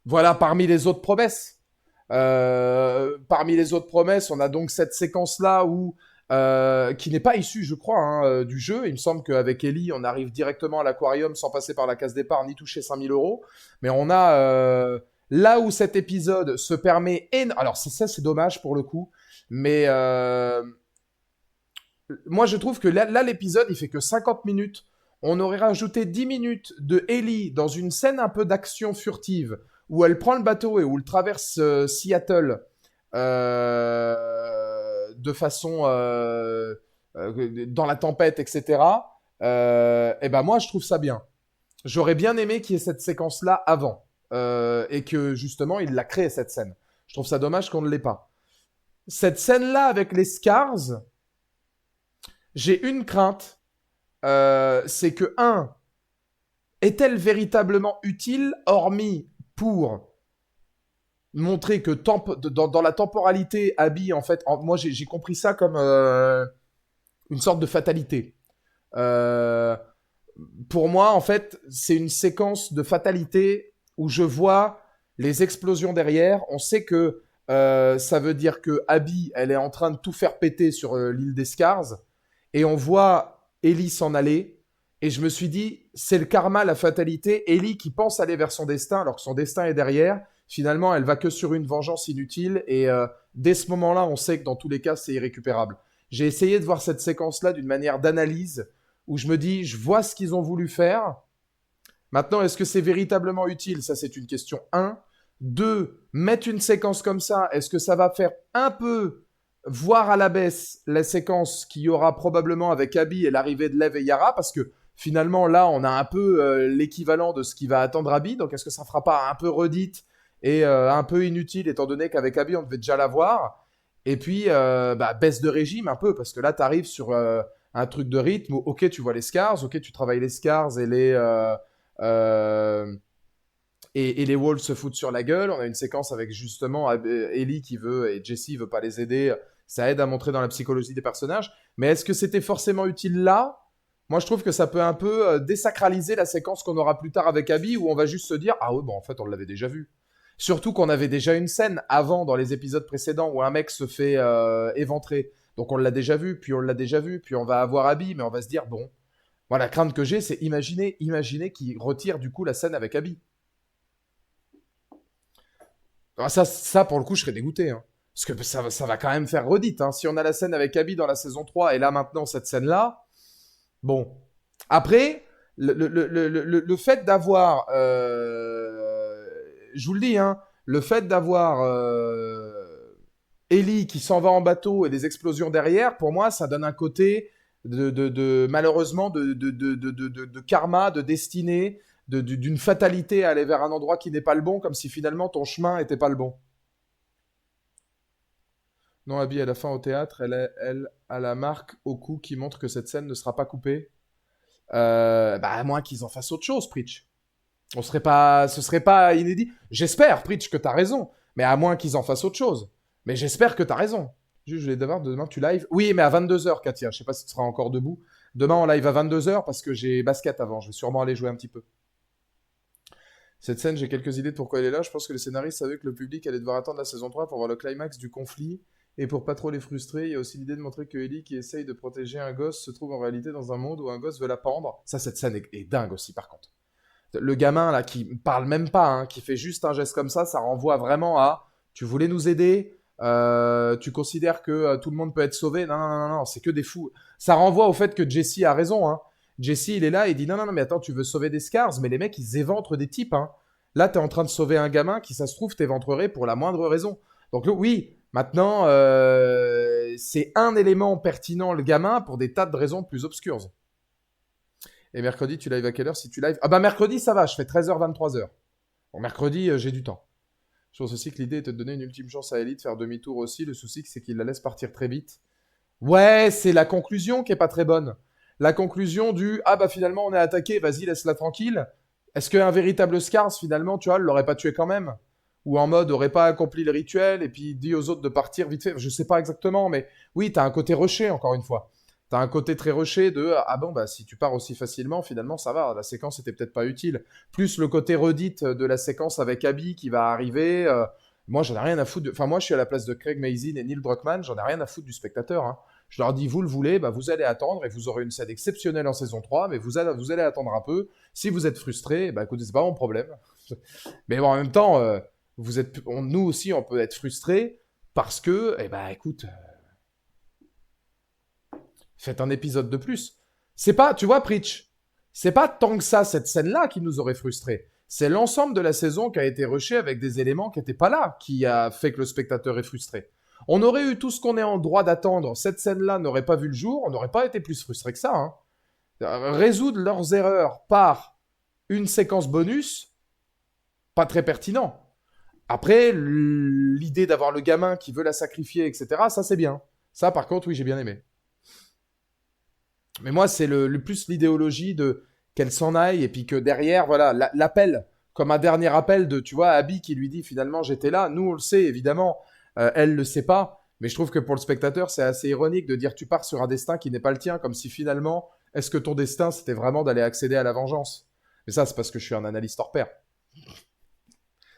Voilà, parmi les autres promesses, on a donc cette séquence-là où, qui n'est pas issue, je crois, hein, du jeu. Il me semble qu'avec Ellie, on arrive directement à l'aquarium sans passer par la case départ ni toucher 5 000 euros. Mais on a là où cet épisode se permet... Alors ça, c'est dommage pour le coup. Mais moi, je trouve que là, l'épisode, il fait que 50 minutes. On aurait rajouté 10 minutes de Ellie dans une scène un peu d'action furtive où elle prend le bateau et où elle traverse Seattle de façon dans la tempête, etc. Et ben moi, je trouve ça bien. J'aurais bien aimé qu'il y ait cette séquence-là avant et que justement, il l'a créé cette scène. Je trouve ça dommage qu'on ne l'ait pas. Cette scène-là avec les Scars, j'ai une crainte, c'est que, est-elle véritablement utile, hormis pour montrer que dans la temporalité, Abby, en fait, moi j'ai compris ça comme une sorte de fatalité. Euh, pour moi, en fait, c'est une séquence de fatalité où je vois les explosions derrière. On sait que ça veut dire que Abby, elle est en train de tout faire péter sur l'île des Scars. Et on voit Ellie s'en aller. Et je me suis dit, c'est le karma, la fatalité. Ellie qui pense aller vers son destin, alors que son destin est derrière. Finalement, elle va que sur une vengeance inutile. Et dès ce moment-là, on sait que dans tous les cas, c'est irrécupérable. J'ai essayé de voir cette séquence-là d'une manière d'analyse, où je me dis, je vois ce qu'ils ont voulu faire. Maintenant, est-ce que c'est véritablement utile? Ça, c'est une question 1. 2, mettre une séquence comme ça, est-ce que ça va faire un peu voir à la baisse la séquence qu'il y aura probablement avec Abby et l'arrivée de Lev et Yara? Parce que finalement, là, on a un peu l'équivalent de ce qui va attendre Abby. Donc, est-ce que ça ne fera pas un peu redite et un peu inutile, étant donné qu'avec Abby, on devait déjà la voir? Et puis, baisse de régime un peu, parce que là, tu arrives sur un truc de rythme où, ok, tu vois les scars, ok, tu travailles les scars et et les Wolves se foutent sur la gueule. On a une séquence avec justement Ellie qui veut et Jesse veut pas les aider. Ça aide à montrer dans la psychologie des personnages. Mais est-ce que c'était forcément utile là? Moi, je trouve que ça peut un peu désacraliser la séquence qu'on aura plus tard avec Abby où on va juste se dire ah oui, bon, en fait, on l'avait déjà vu. Surtout qu'on avait déjà une scène avant dans les épisodes précédents où un mec se fait éventrer. Donc on l'a déjà vu, puis on l'a déjà vu, puis on va avoir Abby, mais on va se dire bon. Moi, la crainte que j'ai, c'est imaginer qu'il retire du coup la scène avec Abby. Alors ça, pour le coup, je serais dégoûté. Hein. Parce que ça va quand même faire redite. Hein. Si on a la scène avec Abby dans la saison 3 et là maintenant cette scène-là, bon. Après, le fait d'avoir... je vous le dis, hein, le fait d'avoir Ellie qui s'en va en bateau et des explosions derrière, pour moi, ça donne un côté malheureusement de karma, de destinée, d'une fatalité à aller vers un endroit qui n'est pas le bon, comme si finalement ton chemin était pas le bon. Non, Abby, à la fin au théâtre, elle a la marque au cou qui montre que cette scène ne sera pas coupée. Bah, à moins qu'ils en fassent autre chose, Preach. Ce serait pas inédit. J'espère, Preach, que t'as raison. Mais à moins qu'ils en fassent autre chose. Mais j'espère que t'as raison. Juste, je vais devoir, demain, tu live. Oui, mais à 22h, Katia. Je sais pas si tu seras encore debout. Demain, on live à 22h parce que j'ai basket avant. Je vais sûrement aller jouer un petit peu. Cette scène, j'ai quelques idées de pourquoi elle est là. Je pense que les scénaristes savaient que le public allait devoir attendre la saison 3 pour voir le climax du conflit. Et pour pas trop les frustrer, il y a aussi l'idée de montrer que Ellie, qui essaye de protéger un gosse, se trouve en réalité dans un monde où un gosse veut la pendre. Ça, cette scène est dingue aussi, par contre. Le gamin, là, qui parle même pas, hein, qui fait juste un geste comme ça renvoie vraiment à tu voulais nous aider, tu considères que tout le monde peut être sauvé. Non, non, non, non, c'est que des fous. Ça renvoie au fait que Jesse a raison. Hein. Jesse, il est là, il dit non, non, non, mais attends, tu veux sauver des Scars, mais les mecs, ils éventrent des types. Hein. Là, t'es en train de sauver un gamin qui, ça se trouve, t'éventrerait pour la moindre raison. Donc, oui, maintenant, c'est un élément pertinent, le gamin, pour des tas de raisons plus obscures. Et mercredi, tu live à quelle heure si tu live? Ah bah mercredi, ça va, je fais 13h, 23h. Bon, mercredi, j'ai du temps. Je pense aussi que l'idée était de donner une ultime chance à Ellie de faire demi-tour aussi. Le souci, c'est qu'il la laisse partir très vite. Ouais, c'est la conclusion qui est pas très bonne. La conclusion du ah bah finalement on est attaqué, vas-y laisse-la tranquille. Est-ce qu'un véritable Scars finalement, tu vois, l'aurait pas tué quand même? Ou en mode aurait pas accompli le rituel et puis dit aux autres de partir vite fait? Je sais pas exactement, mais oui, t'as un côté rushé encore une fois. T'as un côté très rushé de ah bon bah si tu pars aussi facilement finalement ça va, la séquence était peut-être pas utile. Plus le côté redite de la séquence avec Abby qui va arriver. Moi j'en ai rien à foutre. Enfin moi je suis à la place de Craig Mazin et Neil Druckmann, j'en ai rien à foutre du spectateur. Hein. Je leur dis vous le voulez, bah vous allez attendre et vous aurez une scène exceptionnelle en saison 3, mais vous allez attendre un peu. Si vous êtes frustré, bah écoutez c'est pas mon problème. Mais bon, en même temps nous aussi on peut être frustré parce que eh ben écoute. Faites un épisode de plus. C'est pas, tu vois, Preach, c'est pas tant que ça cette scène-là qui nous aurait frustrés. C'est l'ensemble de la saison qui a été rushée avec des éléments qui n'étaient pas là, qui a fait que le spectateur est frustré. On aurait eu tout ce qu'on est en droit d'attendre. Cette scène-là n'aurait pas vu le jour, on n'aurait pas été plus frustré que ça. Hein. Résoudre leurs erreurs par une séquence bonus, pas très pertinent. Après, l'idée d'avoir le gamin qui veut la sacrifier, etc., ça c'est bien. Ça, par contre, oui, j'ai bien aimé. Mais moi, c'est le plus l'idéologie de qu'elle s'en aille et puis que derrière, voilà, l'appel, comme un dernier appel de, tu vois, Abby qui lui dit finalement j'étais là. Nous, on le sait, évidemment. Elle le sait pas. Mais je trouve que pour le spectateur, c'est assez ironique de dire tu pars sur un destin qui n'est pas le tien, comme si finalement, est-ce que ton destin, c'était vraiment d'aller accéder à la vengeance? Mais ça, c'est parce que je suis un analyste hors pair.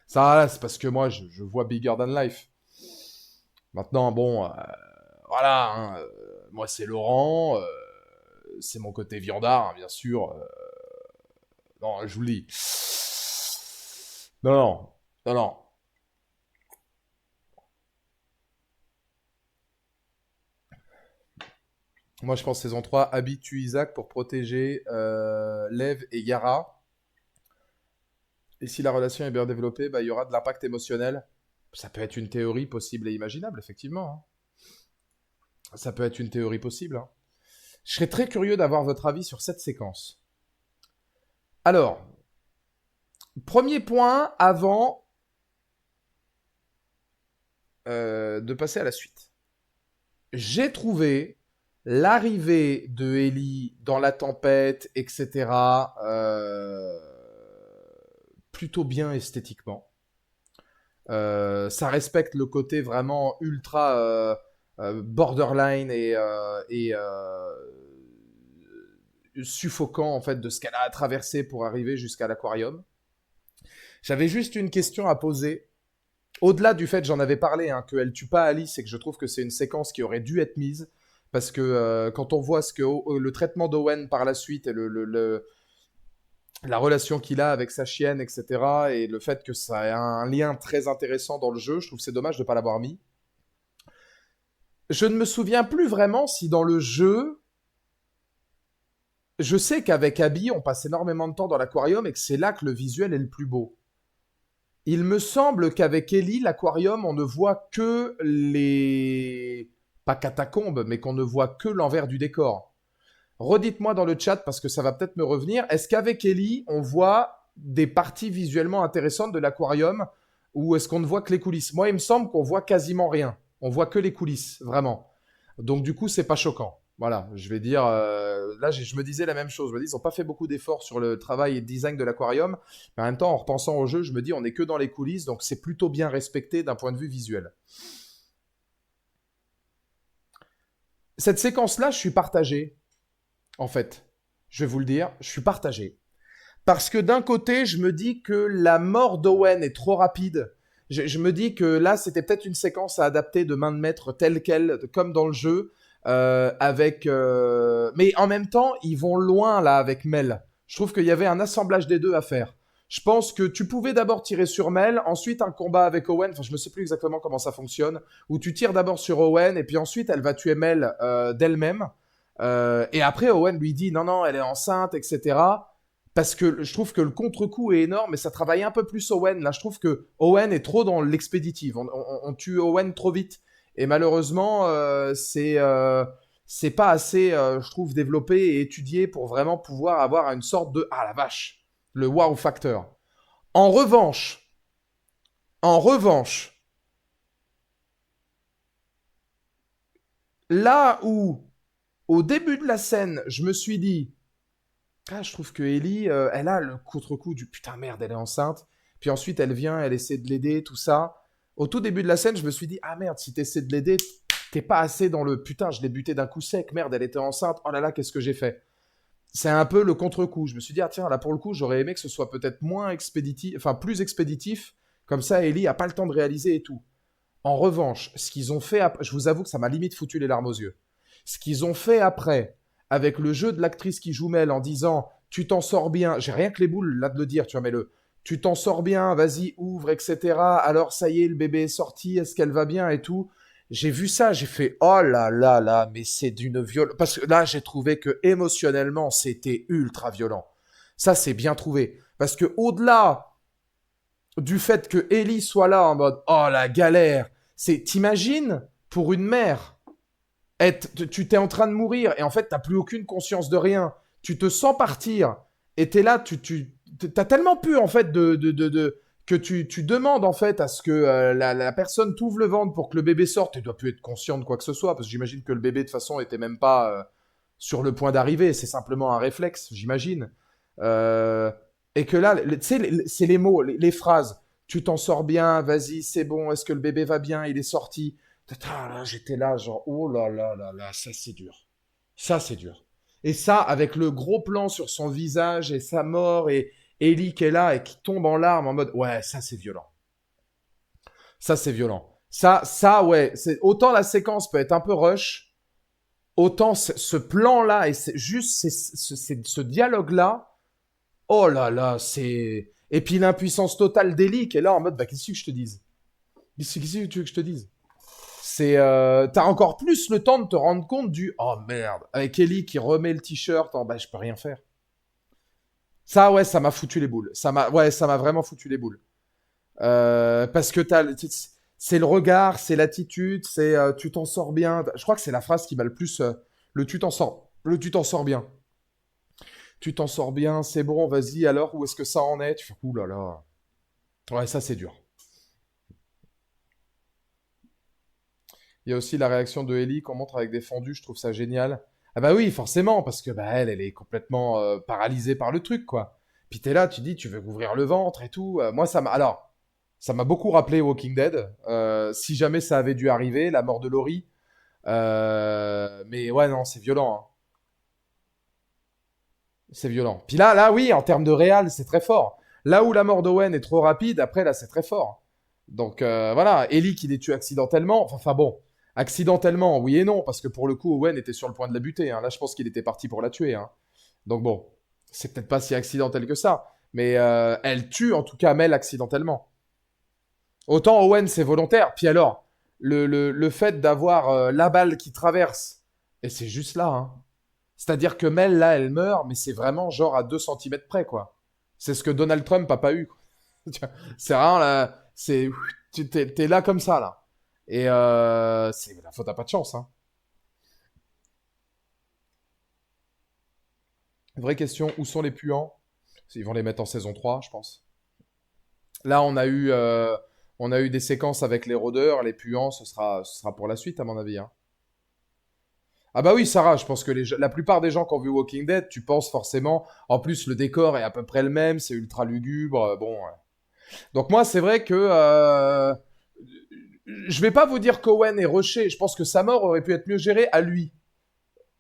Ça, c'est parce que moi, je vois bigger than life. Maintenant, bon, voilà, hein, moi, c'est Laurent. C'est mon côté viandard, hein, bien sûr. Non, je vous le dis. Non, non, non, non. Moi, je pense saison 3, Abby tue Isaac pour protéger Lev et Yara. Et si la relation est bien développée, bah, il y aura de l'impact émotionnel. Ça peut être une théorie possible et imaginable, effectivement. Hein. Ça peut être une théorie possible. Hein. Je serais très curieux d'avoir votre avis sur cette séquence. Alors, premier point avant de passer à la suite. J'ai trouvé l'arrivée de Ellie dans la tempête, etc., plutôt bien esthétiquement. Ça respecte le côté vraiment ultra borderline et suffocant en fait de ce qu'elle a à traverser pour arriver jusqu'à l'aquarium. J'avais juste une question à poser. Au-delà du fait, j'en avais parlé, hein, qu'elle tue pas Alice et que je trouve que c'est une séquence qui aurait dû être mise. Parce que quand on voit ce que le traitement d'Owen par la suite et la relation qu'il a avec sa chienne, etc., et le fait que ça ait un lien très intéressant dans le jeu, je trouve que c'est dommage de ne pas l'avoir mis. Je ne me souviens plus vraiment si dans le jeu... Je sais qu'avec Abby, on passe énormément de temps dans l'aquarium et que c'est là que le visuel est le plus beau. Il me semble qu'avec Ellie, l'aquarium, on ne voit que les... pas catacombes, mais qu'on ne voit que l'envers du décor. Redites-moi dans le chat, parce que ça va peut-être me revenir, est-ce qu'avec Ellie, on voit des parties visuellement intéressantes de l'aquarium ou est-ce qu'on ne voit que les coulisses? Moi, il me semble qu'on voit quasiment rien. On voit que les coulisses, vraiment. Donc, du coup, c'est pas choquant. Voilà, je vais dire. Là, je me disais la même chose. Je me dis, ils n'ont pas fait beaucoup d'efforts sur le travail et le design de l'aquarium. Mais en même temps, en repensant au jeu, je me dis, on n'est que dans les coulisses, donc c'est plutôt bien respecté d'un point de vue visuel. Cette séquence-là, je suis partagé, en fait. Je vais vous le dire, je suis partagé. Parce que d'un côté, je me dis que la mort d'Owen est trop rapide. Je me dis que là, c'était peut-être une séquence à adapter de main de maître telle quelle, comme dans le jeu, mais en même temps, ils vont loin là avec Mel. Je trouve qu'il y avait un assemblage des deux à faire. Je pense que tu pouvais d'abord tirer sur Mel, ensuite un combat avec Owen. Enfin, je ne sais plus exactement comment ça fonctionne. Où tu tires d'abord sur Owen et puis ensuite elle va tuer Mel d'elle-même. Et après, Owen lui dit non, non, elle est enceinte, etc. Parce que je trouve que le contre-coup est énorme, mais ça travaille un peu plus Owen. Là, je trouve que Owen est trop dans l'expéditive. On tue Owen trop vite. Et malheureusement, c'est pas assez, je trouve, développé et étudié pour vraiment pouvoir avoir une sorte de ah la vache, le wow factor. En revanche, en revanche, là où au début de la scène, je me suis dit ah, je trouve que Ellie, elle a le contre-coup du putain merde, elle est enceinte. Puis ensuite, elle vient, elle essaie de l'aider, tout ça. Au tout début de la scène, je me suis dit, ah merde, si t'essaies de l'aider, t'es pas assez dans le putain, je l'ai buté d'un coup sec, merde, elle était enceinte, oh là là, qu'est-ce que j'ai fait? C'est un peu le contre-coup. Je me suis dit, ah tiens, là pour le coup, j'aurais aimé que ce soit peut-être moins expéditif, enfin plus expéditif. Comme ça, Ellie a pas le temps de réaliser et tout. En revanche, ce qu'ils ont fait après, je vous avoue que ça m'a limite foutu les larmes aux yeux. Ce qu'ils ont fait après, avec le jeu de l'actrice qui joue Mel en disant tu t'en sors bien, j'ai rien que les boules là de le dire, tu vois, mais le tu t'en sors bien, vas-y, ouvre, etc. Alors ça y est, le bébé est sorti, est-ce qu'elle va bien et tout. J'ai vu ça, j'ai fait oh là là là, mais c'est d'une violence. Parce que là, j'ai trouvé que émotionnellement, c'était ultra violent. Ça, c'est bien trouvé. Parce que au-delà du fait que Ellie soit là en mode oh la galère, c'est t'imagines pour une mère tu t'es en train de mourir et en fait t'as plus aucune conscience de rien, tu te sens partir et t'es là, t'as tellement pu en fait que tu demandes en fait à ce que la personne t'ouvre le ventre pour que le bébé sorte, tu dois plus être conscient de quoi que ce soit parce que j'imagine que le bébé de toute façon était même pas sur le point d'arriver, c'est simplement un réflexe, j'imagine. Euh, et que là, tu sais, c'est les mots, les phrases. Tu t'en sors bien, vas-y, c'est bon, est-ce que le bébé va bien, il est sorti. Là, j'étais là, genre, oh là là là là, ça c'est dur. Ça c'est dur. Et ça, avec le gros plan sur son visage et sa mort et Ellie qui est là et qui tombe en larmes en mode, ouais, ça c'est violent. Ça c'est violent. Ouais, c'est autant la séquence peut être un peu rush, autant ce plan-là et juste ce dialogue-là, oh là là, c'est. Et puis l'impuissance totale d'Ellie qui est là en mode, bah qu'est-ce que je te dise? Qu'est-ce que tu veux que je te dise? T'as encore plus le temps de te rendre compte du oh merde avec Ellie qui remet le t-shirt bah je peux rien faire. Ça ouais ça m'a foutu les boules. Ça m'a vraiment foutu les boules. Parce que c'est le regard, c'est l'attitude, c'est tu t'en sors bien. Je crois que c'est la phrase qui m'a le plus le tu t'en sors bien. Tu t'en sors bien, c'est bon, vas-y alors où est-ce que ça en est? Tu fais ouh là là. Ouais ça c'est dur. Il y a aussi la réaction de Ellie qu'on montre avec des fondus, je trouve ça génial. Ah bah oui, forcément, parce que bah elle est complètement paralysée par le truc, quoi. Puis t'es là, tu dis, tu veux ouvrir le ventre et tout. Moi, ça m'a beaucoup rappelé Walking Dead. Si jamais ça avait dû arriver, la mort de Laurie. Mais ouais, non, c'est violent, hein. C'est violent. Puis là, oui, en termes de réal, c'est très fort. Là où la mort d'Owen est trop rapide, après, là, c'est très fort. Donc voilà, Ellie qui les tue accidentellement. Enfin bon, accidentellement, oui et non, parce que pour le coup, Owen était sur le point de la buter, hein. Là, je pense qu'il était parti pour la tuer, hein. Donc bon, c'est peut-être pas si accidentel que ça. Mais elle tue en tout cas Mel accidentellement. Autant Owen, c'est volontaire. Puis alors, le fait d'avoir la balle qui traverse, et c'est juste là, hein. C'est-à-dire que Mel, là, elle meurt, mais c'est vraiment genre à 2 centimètres près, quoi. C'est ce que Donald Trump a pas eu, quoi. C'est vraiment là, t'es là comme ça, là. Et c'est la faute à pas de chance, hein. Vraie question, où sont les puants? Ils vont les mettre en saison 3, je pense. Là, on a eu des séquences avec les rôdeurs, les puants, ce sera pour la suite, à mon avis. Hein. Ah bah oui, Sarah, je pense que la plupart des gens qui ont vu Walking Dead, tu penses forcément. En plus, le décor est à peu près le même, c'est ultra lugubre. Bon, ouais. Donc moi, c'est vrai que je vais pas vous dire qu'Owen est rushé. Je pense que sa mort aurait pu être mieux gérée à lui,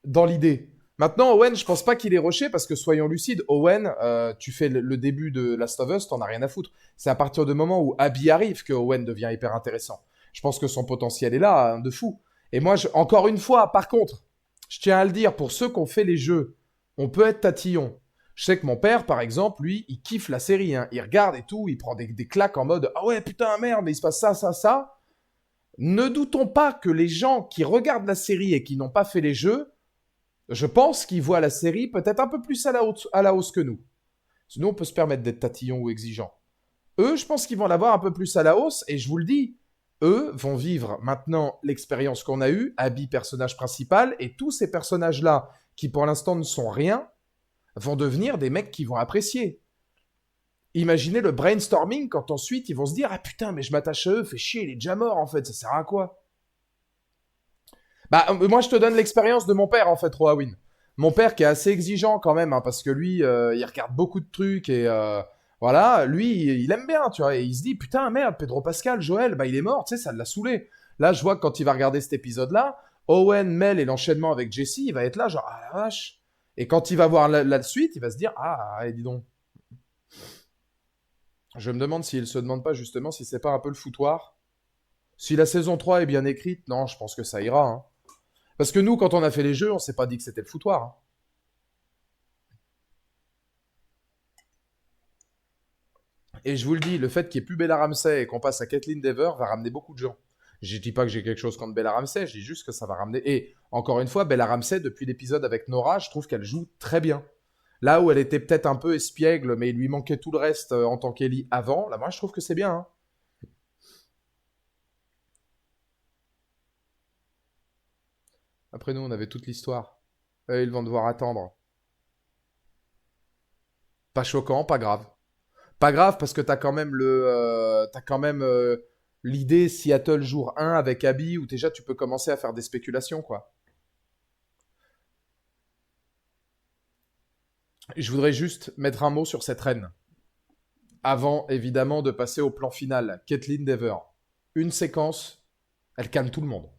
dans l'idée. Maintenant, Owen, je pense pas qu'il est rushé parce que soyons lucides, Owen, tu fais le début de Last of Us, t'en as rien à foutre. C'est à partir du moment où Abby arrive que Owen devient hyper intéressant. Je pense que son potentiel est là, hein, de fou. Et moi, encore une fois, par contre, je tiens à le dire, pour ceux qui ont fait les jeux, on peut être tatillon. Je sais que mon père, par exemple, lui, il kiffe la série. Hein. Il regarde et tout, il prend des claques en mode ah ouais, putain, merde, il se passe ça, ça, ça. Ne doutons pas que les gens qui regardent la série et qui n'ont pas fait les jeux, je pense qu'ils voient la série peut-être un peu plus à la hausse que nous. Sinon, on peut se permettre d'être tatillon ou exigeant. Eux, je pense qu'ils vont l'avoir un peu plus à la hausse, et je vous le dis, eux vont vivre maintenant l'expérience qu'on a eue, Abby, personnage principal, et tous ces personnages-là, qui pour l'instant ne sont rien, vont devenir des mecs qui vont apprécier. Imaginez le brainstorming quand ensuite ils vont se dire ah putain, mais je m'attache à eux, fait chier, il est déjà mort en fait, ça sert à quoi? Bah, moi je te donne l'expérience de mon père en fait, Roawin. Mon père qui est assez exigeant quand même, hein, parce que lui, il regarde beaucoup de trucs et voilà, lui, il aime bien, tu vois, et il se dit putain, merde, Pedro Pascal, Joël, bah il est mort, tu sais, ça l'a saoulé. Là, je vois que quand il va regarder cet épisode-là, Owen, Mel et l'enchaînement avec Jesse, il va être là, genre ah la vache. Et quand il va voir la suite, il va se dire ah, allez, dis donc. Je me demande s'il se demande pas justement si c'est pas un peu le foutoir. Si la saison 3 est bien écrite, non, je pense que ça ira. Hein. Parce que nous, quand on a fait les jeux, on s'est pas dit que c'était le foutoir. Hein. Et je vous le dis, le fait qu'il n'y ait plus Bella Ramsey et qu'on passe à Kathleen Dever va ramener beaucoup de gens. Je dis pas que j'ai quelque chose contre Bella Ramsey, je dis juste que ça va ramener. Et encore une fois, Bella Ramsey, depuis l'épisode avec Nora, je trouve qu'elle joue très bien. Là où elle était peut-être un peu espiègle, mais il lui manquait tout le reste en tant qu'Ellie avant, là, moi je trouve que c'est bien. Hein. Après nous, on avait toute l'histoire. Ils vont devoir attendre. Pas choquant, pas grave. Pas grave parce que t'as quand même l'idée Seattle jour 1 avec Abby où déjà tu peux commencer à faire des spéculations quoi. Je voudrais juste mettre un mot sur cette reine avant évidemment de passer au plan final. Kathleen Dever, une séquence, elle calme tout le monde.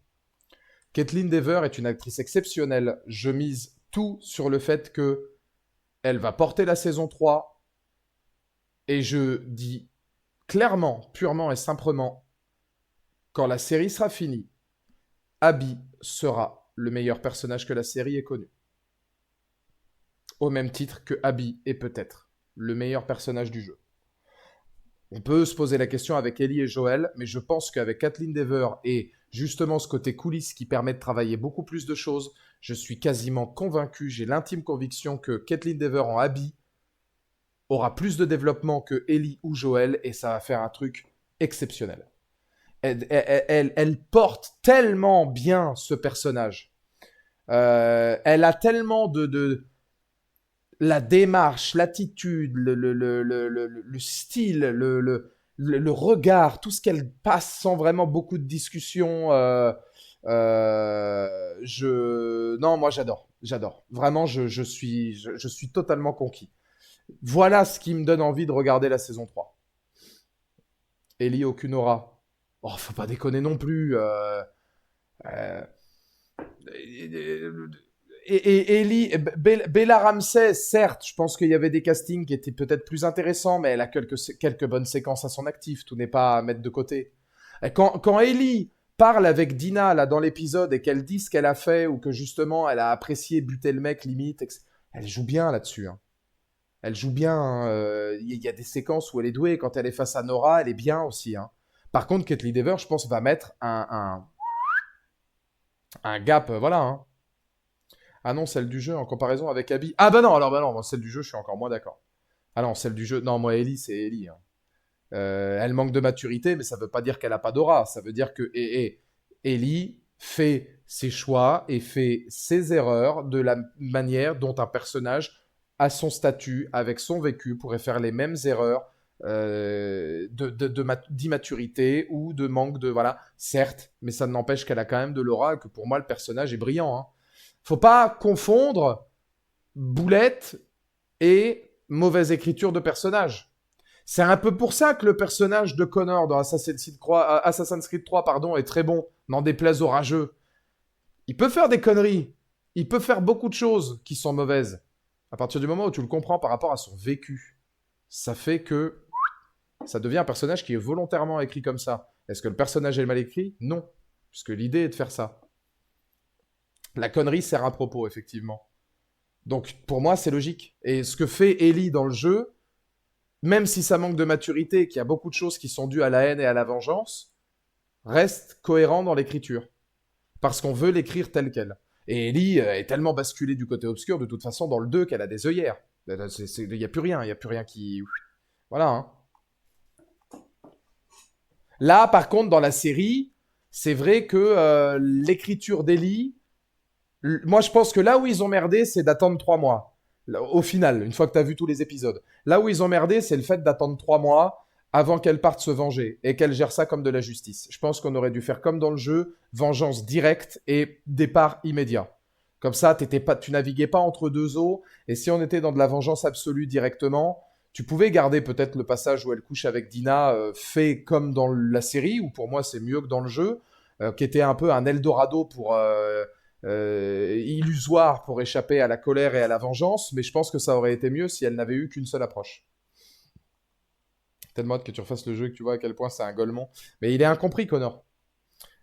Kathleen Dever est une actrice exceptionnelle. Je mise tout sur le fait que elle va porter la saison 3 et je dis clairement, purement et simplement, quand la série sera finie, Abby sera le meilleur personnage que la série ait connu. Au même titre que Abby est peut-être le meilleur personnage du jeu. On peut se poser la question avec Ellie et Joel, mais je pense qu'avec Kathleen Dever et justement ce côté coulisses qui permet de travailler beaucoup plus de choses, je suis quasiment convaincu, j'ai l'intime conviction que Kathleen Dever en Abby aura plus de développement que Ellie ou Joel et ça va faire un truc exceptionnel. Elle porte tellement bien ce personnage. Elle a tellement la démarche, l'attitude, le style, le regard, tout ce qu'elle passe sans vraiment beaucoup de discussion. Non, moi j'adore, j'adore. Vraiment, je suis totalement conquis. Voilà ce qui me donne envie de regarder la saison 3. Ellie Okunora. Oh, faut pas déconner non plus. Euh, et Ellie, Bella Ramsey, certes, je pense qu'il y avait des castings qui étaient peut-être plus intéressants, mais elle a quelques bonnes séquences à son actif. Tout n'est pas à mettre de côté. Et quand Ellie parle avec Dina là dans l'épisode et qu'elle dit ce qu'elle a fait ou que justement elle a apprécié buter le mec limite, elle joue bien là-dessus. Hein. Elle joue bien. Il y a des séquences où elle est douée. Quand elle est face à Nora, elle est bien aussi. Hein. Par contre, Kathleen Dever, je pense, va mettre un gap. Voilà. Hein. Ah non, celle du jeu en comparaison avec Abby. Ah bah non, alors bah non, celle du jeu, je suis encore moins d'accord. Ah non, celle du jeu. Non, moi, Ellie, c'est Ellie. Hein. Elle manque de maturité, mais ça veut pas dire qu'elle a pas d'aura. Ça veut dire que Ellie fait ses choix et fait ses erreurs de la manière dont un personnage à son statut, avec son vécu, pourrait faire les mêmes erreurs d'immaturité ou de manque de... Voilà, certes, mais ça n'empêche qu'elle a quand même de l'aura et que pour moi, le personnage est brillant. Hein. Faut pas confondre boulette et mauvaise écriture de personnage. C'est un peu pour ça que le personnage de Connor dans Assassin's Creed 3 pardon, est très bon, n'en déplaise aux rageux. Il peut faire des conneries, il peut faire beaucoup de choses qui sont mauvaises. À partir du moment où tu le comprends par rapport à son vécu, ça fait que ça devient un personnage qui est volontairement écrit comme ça. Est-ce que le personnage est mal écrit? Non, puisque l'idée est de faire ça. La connerie sert à propos, effectivement. Donc, pour moi, c'est logique. Et ce que fait Ellie dans le jeu, même si ça manque de maturité et qu'il y a beaucoup de choses qui sont dues à la haine et à la vengeance, reste cohérent dans l'écriture. Parce qu'on veut l'écrire tel quel. Et Ellie est tellement basculée du côté obscur, de toute façon, dans le 2, qu'elle a des œillères. Il n'y a plus rien, il n'y a plus rien qui... Voilà, hein. Là, par contre, dans la série, c'est vrai que l'écriture d'Ellie, moi, je pense que là où ils ont merdé, c'est d'attendre 3 mois. Au final, une fois que tu as vu tous les épisodes. Là où ils ont merdé, c'est le fait d'attendre 3 mois avant qu'elle parte se venger et qu'elle gère ça comme de la justice. Je pense qu'on aurait dû faire comme dans le jeu, vengeance directe et départ immédiat. Comme ça, tu naviguais pas entre deux eaux. Et si on était dans de la vengeance absolue directement, tu pouvais garder peut-être le passage où elle couche avec Dina, fait comme dans la série, où pour moi c'est mieux que dans le jeu, qui était un peu un Eldorado pour illusoire pour échapper à la colère et à la vengeance, mais je pense que ça aurait été mieux si elle n'avait eu qu'une seule approche. Tellement hâte que tu refasses le jeu et que tu vois à quel point c'est un golemon. Mais il est incompris, Connor.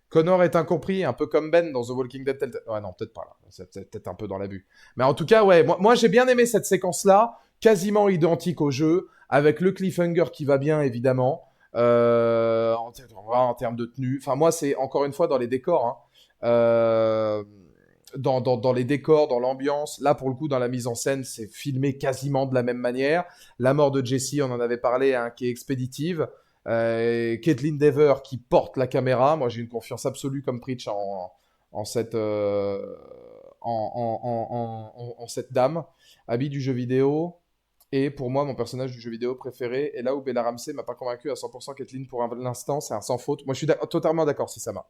Connor est incompris, un peu comme Ben dans The Walking Dead. Ouais, non, peut-être pas là. C'est peut-être un peu dans l'abus. Mais en tout cas, ouais, moi j'ai bien aimé cette séquence-là, quasiment identique au jeu, avec le cliffhanger qui va bien, évidemment, en termes de tenue. Enfin, moi, c'est encore une fois dans les décors. Hein. Dans les décors, dans l'ambiance. Là, pour le coup, dans la mise en scène, c'est filmé quasiment de la même manière. La mort de Jesse, on en avait parlé, hein, qui est expéditive. Caitlin Dever qui porte la caméra. Moi, j'ai une confiance absolue comme Preach en cette, en cette dame. Abby du jeu vidéo. Et pour moi, mon personnage du jeu vidéo préféré. Et là où Bella Ramsey m'a pas convaincu à 100% Caitlin pour l'instant, c'est un sans faute. Moi, je suis totalement d'accord si ça m'a.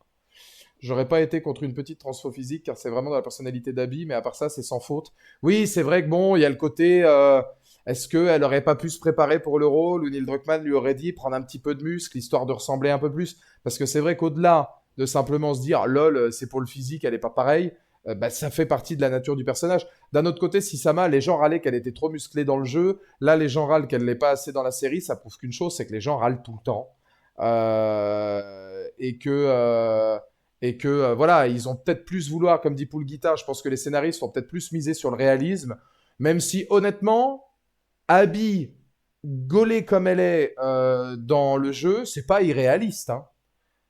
J'aurais pas été contre une petite transfo physique car c'est vraiment dans la personnalité d'Abby, mais à part ça, c'est sans faute. Oui, c'est vrai que bon, il y a le côté. Est-ce qu'elle aurait pas pu se préparer pour le rôle ou Neil Druckmann lui aurait dit prendre un petit peu de muscle histoire de ressembler un peu plus? Parce que c'est vrai qu'au-delà de simplement se dire lol, c'est pour le physique, elle est pas pareille, bah, ça fait partie de la nature du personnage. D'un autre côté, si Sama, les gens râlaient qu'elle était trop musclée dans le jeu, là les gens râlent qu'elle l'est pas assez dans la série, ça prouve qu'une chose, c'est que les gens râlent tout le temps. Et que voilà, ils ont peut-être plus vouloir, comme dit Poul Guitar, je pense que les scénaristes ont peut-être plus misé sur le réalisme, même si honnêtement, Abby, gaulée comme elle est dans le jeu, c'est pas irréaliste. Hein.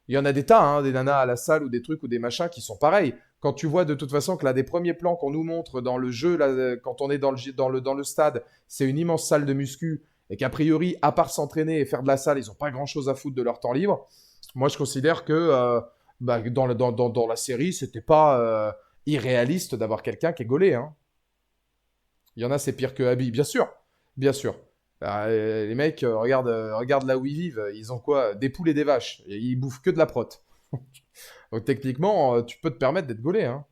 Il y en a des tas, hein, des nanas à la salle ou des trucs ou des machins qui sont pareils. Quand tu vois de toute façon que l'un des premiers plans qu'on nous montre dans le jeu, là, quand on est dans le stade, c'est une immense salle de muscu, et qu'a priori, à part s'entraîner et faire de la salle, ils n'ont pas grand-chose à foutre de leur temps libre. Moi, je considère que dans la série, c'était pas irréaliste d'avoir quelqu'un qui est gaulé. Hein. Il y en a, c'est pire que Abby, bien sûr. Bien sûr. Les mecs, regarde là où ils vivent. Ils ont quoi? Des poules et des vaches. Et ils bouffent que de la prot. Donc techniquement, tu peux te permettre d'être gaulé. Hein.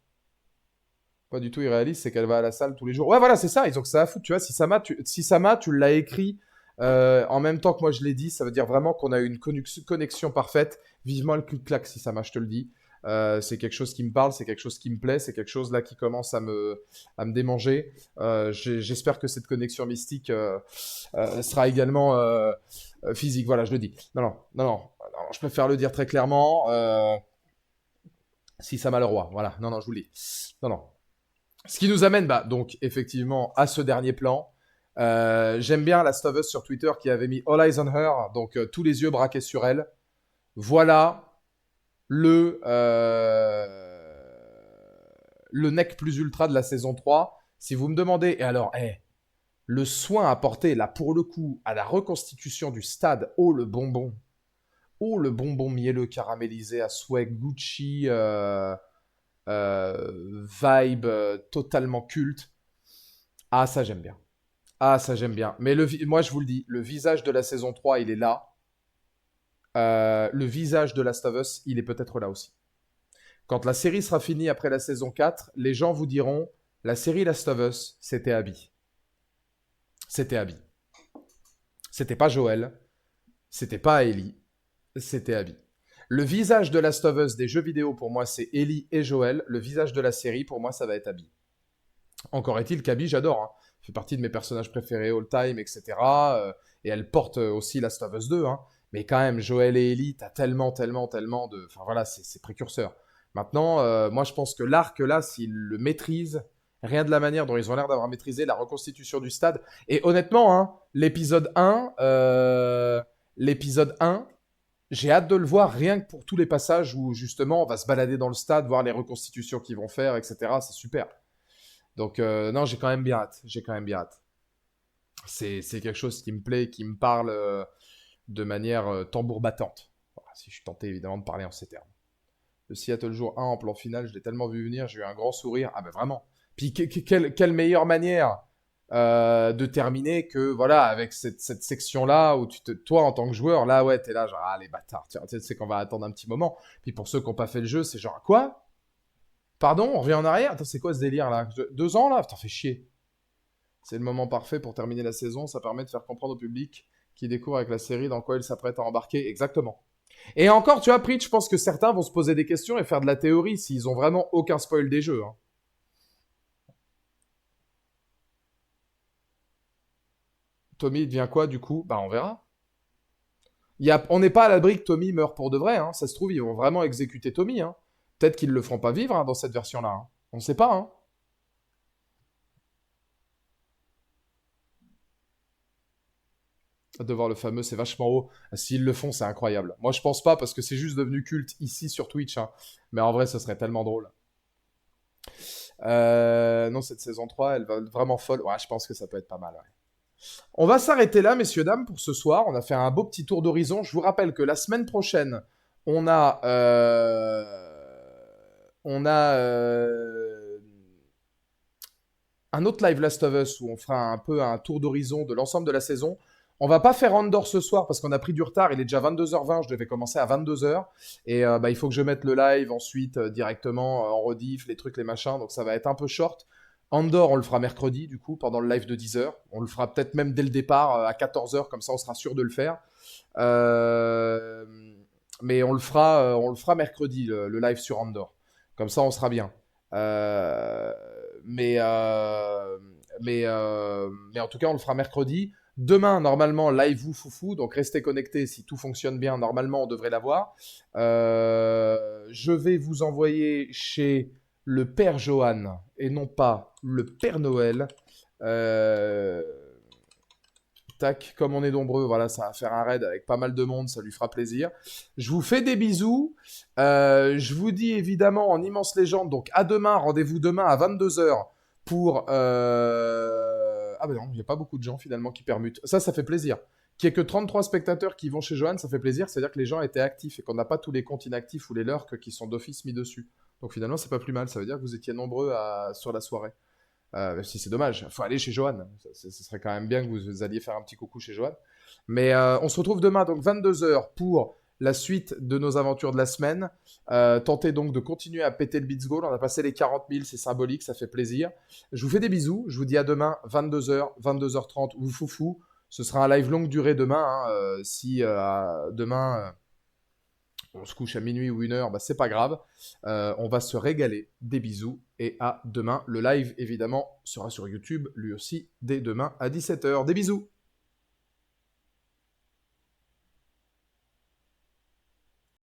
Pas du tout irréaliste, c'est qu'elle va à la salle tous les jours. Ouais, voilà, c'est ça. Ils ont que ça à foutre. Tu vois, si Sama, tu l'as écrit en même temps que moi je l'ai dit, ça veut dire vraiment qu'on a une connexion parfaite. Vivement le clic-clac, si Sama, je te le dis. C'est quelque chose qui me parle, c'est quelque chose qui me plaît, c'est quelque chose là qui commence à me démanger. J'espère que cette connexion mystique sera également physique. Voilà, je le dis. Non, je préfère le dire très clairement. Si Sama le roi, voilà. Non, je vous le dis. Non. Ce qui nous amène, donc, effectivement, à ce dernier plan. J'aime bien Last of Us sur Twitter qui avait mis All Eyes on Her, donc tous les yeux braqués sur elle. Voilà le neck plus ultra de la saison 3. Si vous me demandez, et alors, le soin apporté, là, pour le coup, à la reconstitution du stade, le bonbon. Le bonbon mielleux caramélisé à souhait Gucci, vibe totalement culte. Ah, ça, j'aime bien. Ah, ça j'aime bien. Mais moi je vous le dis, le visage de la saison 3, il est là. Le visage de Last of Us, il est peut-être là aussi. Quand la série sera finie après la saison 4, les gens vous diront, la série Last of Us, c'était Abby. C'était Abby. C'était pas Joel, c'était pas Ellie, c'était Abby. Le visage de Last of Us des jeux vidéo, pour moi, c'est Ellie et Joel. Le visage de la série, pour moi, ça va être Abby. Encore est-il qu'Abby, j'adore. Hein. Elle fait partie de mes personnages préférés all time, etc. Et elle porte aussi Last of Us 2. Hein. Mais quand même, Joel et Ellie, t'as tellement, tellement, tellement de... Enfin voilà, c'est précurseur. Maintenant, moi, je pense que l'arc, là, s'ils le maîtrisent, rien de la manière dont ils ont l'air d'avoir maîtrisé la reconstitution du stade. Et honnêtement, hein, l'épisode 1, j'ai hâte de le voir rien que pour tous les passages où, justement, on va se balader dans le stade, voir les reconstitutions qu'ils vont faire, etc. C'est super. Donc, non, j'ai quand même bien hâte. J'ai quand même bien hâte. C'est quelque chose qui me plaît, qui me parle de manière tambour battante. Voilà, si je suis tenté, évidemment, de parler en ces termes. Le Seattle jour 1 en plan final, je l'ai tellement vu venir, j'ai eu un grand sourire. Ah ben vraiment. Puis quelle meilleure manière de terminer que, voilà, avec cette section-là où toi, en tant que joueur, là, ouais, t'es là, genre, ah, les bâtards, tu sais qu'on va attendre un petit moment. Puis pour ceux qui n'ont pas fait le jeu, c'est genre, quoi? Pardon, on revient en arrière? Attends, c'est quoi ce délire là? 2 ans là? Putain, fait chier. C'est le moment parfait pour terminer la saison, ça permet de faire comprendre au public qui découvre avec la série dans quoi il s'apprête à embarquer. Exactement. Et encore, tu vois, Preach, je pense que certains vont se poser des questions et faire de la théorie s'ils ont vraiment aucun spoil des jeux. Hein. Tommy devient quoi du coup? Bah on verra. On n'est pas à l'abri que Tommy meure pour de vrai. Hein. Ça se trouve, ils vont vraiment exécuter Tommy. Hein. Peut-être qu'ils le feront pas vivre hein, dans cette version-là. Hein. On ne sait pas. Hein. De voir le fameux, c'est vachement haut. S'ils le font, c'est incroyable. Moi, je pense pas parce que c'est juste devenu culte ici sur Twitch. Hein. Mais en vrai, ce serait tellement drôle. Non, cette saison 3, elle va être vraiment folle. Ouais, je pense que ça peut être pas mal. Ouais. On va s'arrêter là, messieurs, dames, pour ce soir. On a fait un beau petit tour d'horizon. Je vous rappelle que la semaine prochaine, on a... on a... un autre live Last of Us où on fera un peu un tour d'horizon de l'ensemble de la saison. On va pas faire Andor ce soir parce qu'on a pris du retard. Il est déjà 22h20. Je devais commencer à 22h. Et il faut que je mette le live ensuite directement en rediff, les trucs, les machins. Donc ça va être un peu short. Andor, on le fera mercredi, du coup, pendant le live de 10h. On le fera peut-être même dès le départ à 14h. Comme ça, on sera sûr de le faire. Euh, mais on le fera mercredi, le live sur Andor. Comme ça, on sera bien. Euh, mais, euh, mais en tout cas, on le fera mercredi. Demain, normalement, live vous foufou, donc restez connectés si tout fonctionne bien. Normalement, on devrait l'avoir. Je vais vous envoyer chez le Père Johan et non pas le Père Noël. Euh, Tac, comme on est nombreux, voilà, ça va faire un raid avec pas mal de monde, ça lui fera plaisir. Je vous fais des bisous. Je vous dis évidemment en immense légende, donc à demain, rendez-vous demain à 22h pour... Ah ben non, il n'y a pas beaucoup de gens finalement qui permutent. Ça fait plaisir. Qu'il n'y ait que 33 spectateurs qui vont chez Johan, ça fait plaisir, c'est-à-dire que les gens étaient actifs et qu'on n'a pas tous les comptes inactifs ou les lurks qui sont d'office mis dessus. Donc finalement, c'est pas plus mal, ça veut dire que vous étiez nombreux sur la soirée. Si c'est dommage, il faut aller chez Johan. Ce serait quand même bien que vous alliez faire un petit coucou chez Johan. Mais on se retrouve demain, donc 22h, pour la suite de nos aventures de la semaine. Tentez donc de continuer à péter le Beats Goal. On a passé les 40 000, c'est symbolique, ça fait plaisir. Je vous fais des bisous. Je vous dis à demain, 22h, 22h30, ou foufou. Ce sera un live longue durée demain. Hein, si demain on se couche à minuit ou 1h, bah, c'est pas grave. On va se régaler. Des bisous et à demain. Le live, évidemment, sera sur YouTube, lui aussi, dès demain à 17h. Des bisous!